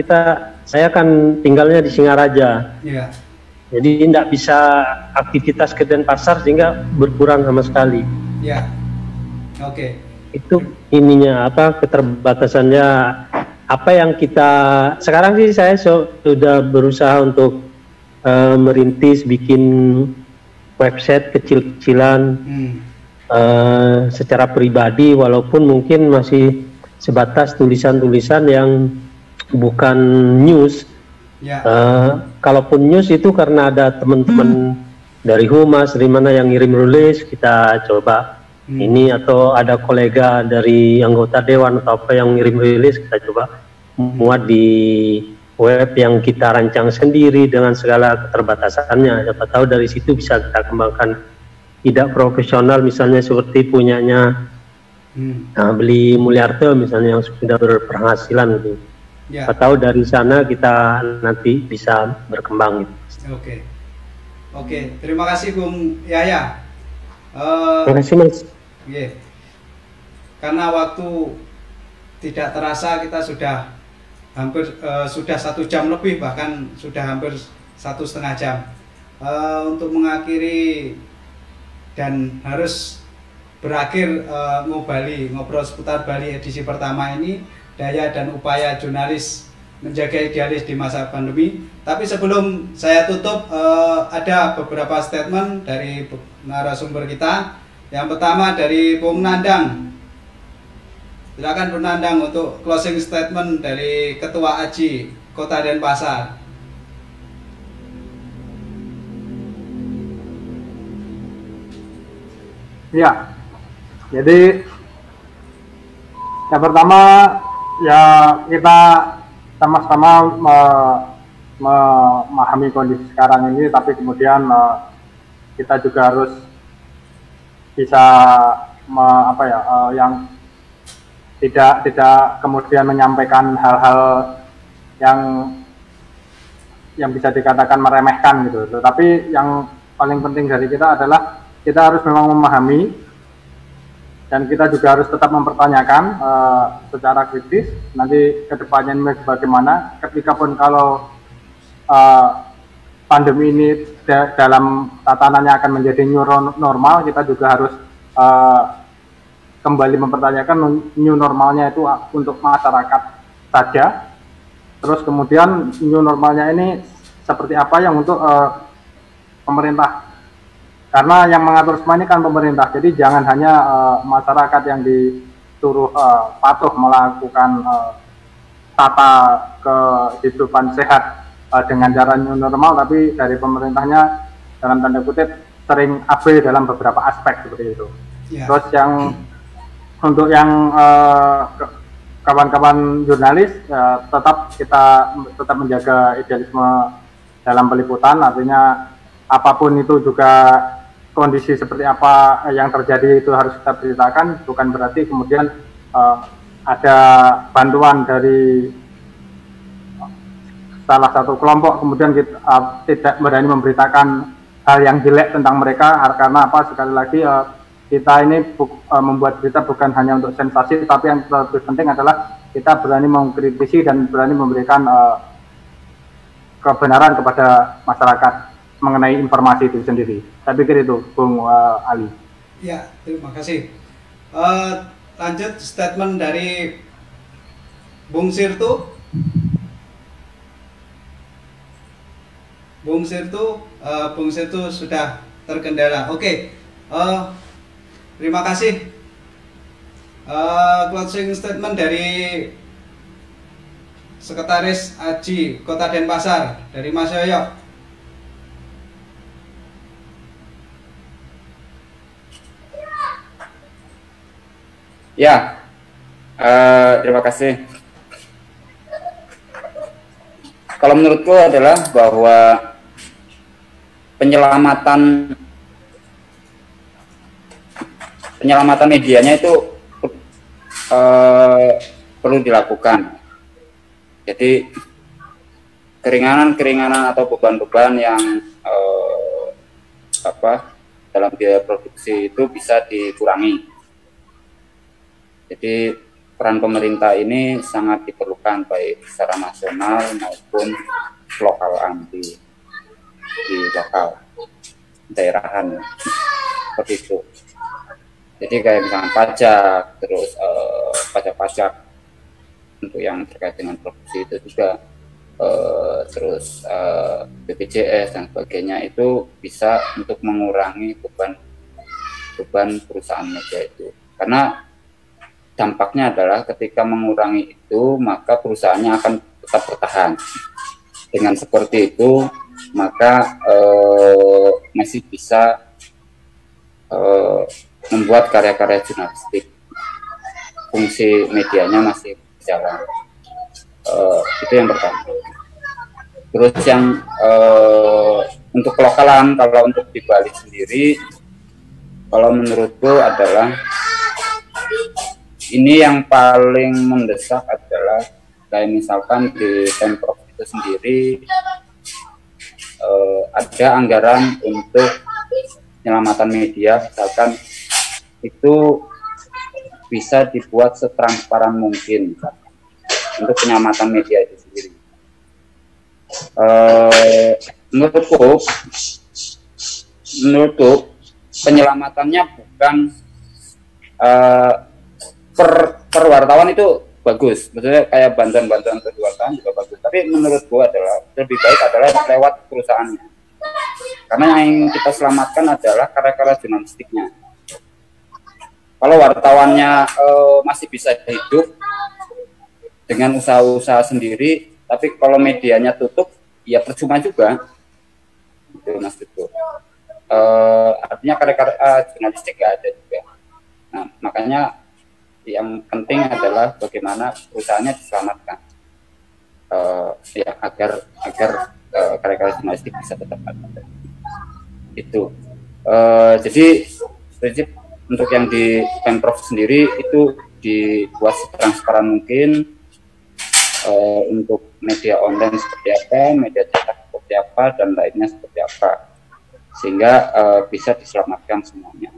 saya kan tinggalnya di Singaraja, jadi tidak bisa aktivitas ke Denpasar sehingga berkurang sama sekali.
Ya, oke.
Itu ininya keterbatasannya. Apa yang kita sekarang sih saya sudah berusaha untuk merintis bikin website kecil-kecilan secara pribadi, walaupun mungkin masih sebatas tulisan-tulisan yang bukan news. Kalaupun news itu karena ada teman-teman dari humas, dari mana yang ngirim rilis, kita coba ini, atau ada kolega dari anggota dewan atau apa yang ngirim rilis, kita coba muat di web yang kita rancang sendiri dengan segala keterbatasannya. Siapa tahu dari situ bisa kita kembangkan. Tidak profesional misalnya seperti punyanya Beli Mulярto misalnya yang sudah berpenghasilan gitu. Siapa tahu dari sana kita nanti bisa berkembang gitu.
Oke, terima kasih Bung Yaya.
Terima kasih Mas.
Karena waktu tidak terasa kita sudah hampir sudah 1 jam lebih, bahkan sudah hampir 1,5 jam. Untuk mengakhiri dan harus berakhir ngobrol seputar Bali edisi pertama ini, daya dan upaya jurnalis menjaga idealis di masa pandemi. Tapi sebelum saya tutup, ada beberapa statement dari narasumber kita. Yang pertama dari Bung Nandang. Silakan Bung Nandang untuk closing statement dari Ketua AJI Kota Denpasar.
Ya, jadi yang pertama ya kita sama-sama memahami kondisi sekarang ini, tapi kemudian kita juga harus bisa yang tidak kemudian menyampaikan hal-hal yang bisa dikatakan meremehkan gitu. Tetapi yang paling penting dari kita adalah kita harus memang memahami, dan kita juga harus tetap mempertanyakan secara kritis nanti kedepannya bagaimana. Ketika pun kalau pandemi ini dalam tatanannya akan menjadi new normal, kita juga harus kembali mempertanyakan new normalnya itu untuk masyarakat saja. Terus kemudian new normalnya ini seperti apa yang untuk pemerintah. Karena yang mengatur semua ini kan pemerintah, jadi jangan hanya masyarakat yang disuruh patuh melakukan tata kehidupan sehat dengan cara new normal, tapi dari pemerintahnya dalam tanda kutip sering abai dalam beberapa aspek seperti itu. Terus yang untuk yang kawan-kawan jurnalis, kita tetap menjaga idealisme dalam peliputan, artinya apapun itu juga kondisi seperti apa yang terjadi itu harus kita beritakan, bukan berarti kemudian ada bantuan dari salah satu kelompok kemudian kita tidak berani memberitakan hal yang jelek tentang mereka. Karena apa? Sekali lagi kita ini membuat berita bukan hanya untuk sensasi, tapi yang lebih penting adalah kita berani mengkritisi dan berani memberikan kebenaran kepada masyarakat mengenai informasi itu sendiri. Saya pikir itu, Bung Ali.
Ya, terima kasih. Lanjut statement dari Bung Sirtu. Bung Sirtu sudah terkendala. Oke. Terima kasih. Closing statement dari Sekretaris AJI Kota Denpasar dari Mas Yoyo.
Ya, terima kasih. Kalau menurutku adalah bahwa penyelamatan medianya itu perlu dilakukan. Jadi keringanan atau beban-beban yang dalam biaya produksi itu bisa dikurangi. Jadi peran pemerintah ini sangat diperlukan baik secara nasional maupun lokal di lokal daerahan seperti itu. Jadi kayak misalnya pajak, terus pajak-pajak untuk yang terkait dengan produksi itu juga terus BPJS dan sebagainya, itu bisa untuk mengurangi beban perusahaan media itu. Karena dampaknya adalah ketika mengurangi itu, maka perusahaannya akan tetap bertahan. Dengan seperti itu, maka masih bisa membuat karya-karya jurnalistik, fungsi medianya masih berjalan. Itu yang pertama. Terus yang untuk kelokalan, kalau untuk di Bali sendiri, kalau menurutku adalah ini yang paling mendesak adalah kayak misalkan di Pemprov itu sendiri ada anggaran untuk penyelamatan media, misalkan itu bisa dibuat setransparan mungkin untuk penyelamatan media itu sendiri. Menurutku penyelamatannya bukan per wartawan itu bagus, maksudnya kayak bantuan-bantuan untuk wartawan juga bagus, tapi menurutku adalah lebih baik adalah lewat perusahaannya, karena yang kita selamatkan adalah karya-karya jurnalistiknya. Kalau wartawannya masih bisa hidup dengan usaha-usaha sendiri, tapi kalau medianya tutup, ya percuma juga. Itu maksudku. Artinya karya-karya jurnalistik nggak ada juga. Nah, makanya yang penting adalah bagaimana perusahaannya diselamatkan, ya agar karya-karya jurnalistik bisa tetap ada. Itu. Jadi prinsip untuk yang di Pemprov sendiri itu dibuat setransparan mungkin. Untuk media online seperti apa, media cetak seperti apa, dan lainnya seperti apa, sehingga bisa diselamatkan semuanya.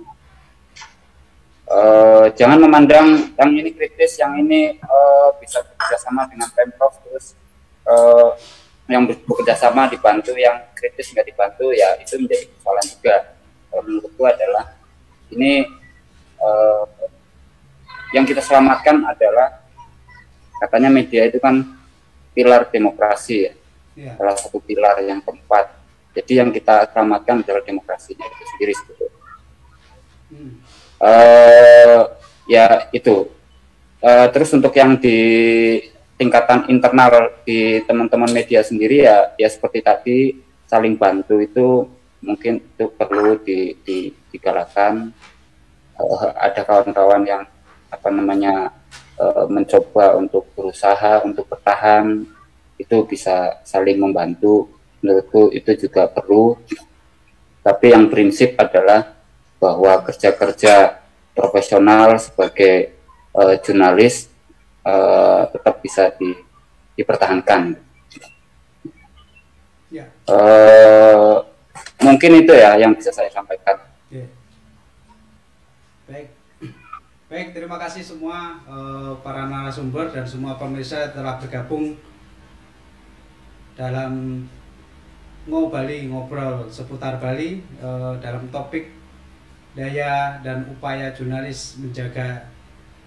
Jangan memandang yang ini kritis, yang ini bisa bekerjasama dengan Pemprov, terus yang bekerjasama dibantu, yang kritis nggak dibantu, ya itu menjadi persoalan juga. Menurutku adalah ini yang kita selamatkan adalah, katanya media itu kan pilar demokrasi, ya. Salah satu pilar yang keempat. Jadi yang kita selamatkan adalah demokrasinya itu sendiri sebetulnya. Ya itu. Terus untuk yang di tingkatan internal di teman-teman media sendiri, ya seperti tadi, saling bantu itu mungkin itu perlu digalakan. Ada kawan-kawan yang mencoba untuk berusaha untuk bertahan, itu bisa saling membantu. Menurutku itu juga perlu, tapi yang prinsip adalah bahwa kerja-kerja profesional sebagai jurnalis tetap bisa dipertahankan. Ya. Mungkin itu ya yang bisa saya sampaikan.
Ya. Baik, terima kasih semua para narasumber dan semua pemirsa telah bergabung dalam ngobrol seputar Bali dalam topik daya dan upaya jurnalis menjaga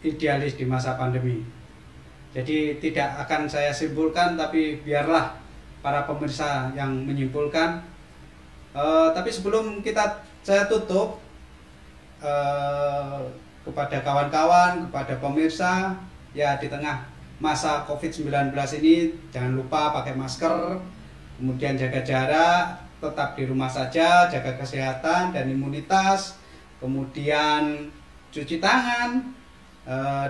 idealis di masa pandemi. Jadi tidak akan saya simpulkan, tapi biarlah para pemirsa yang menyimpulkan. Tapi sebelum saya tutup, kepada kawan-kawan, kepada pemirsa, ya di tengah masa COVID-19 ini jangan lupa pakai masker, kemudian jaga jarak, tetap di rumah saja, jaga kesehatan dan imunitas, kemudian cuci tangan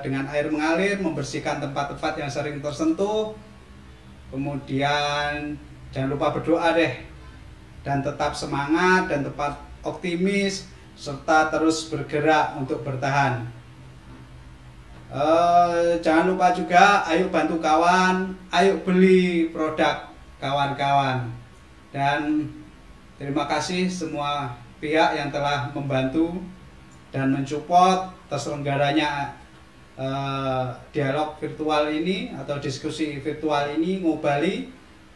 dengan air mengalir, membersihkan tempat-tempat yang sering tersentuh, kemudian jangan lupa berdoa deh, dan tetap semangat dan tetap optimis, serta terus bergerak untuk bertahan. Jangan lupa juga, ayo bantu kawan, ayo beli produk kawan-kawan. Dan terima kasih semua pihak yang telah membantu dan mensupport terselenggaranya dialog virtual ini atau diskusi virtual ini, Ngobali,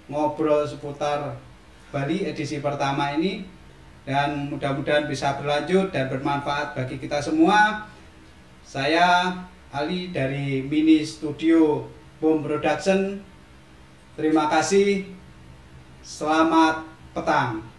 ngobrol seputar Bali edisi pertama ini. Dan mudah-mudahan bisa berlanjut dan bermanfaat bagi kita semua. Saya Ali dari Mini Studio Boom Production Terima kasih. Selamat petang.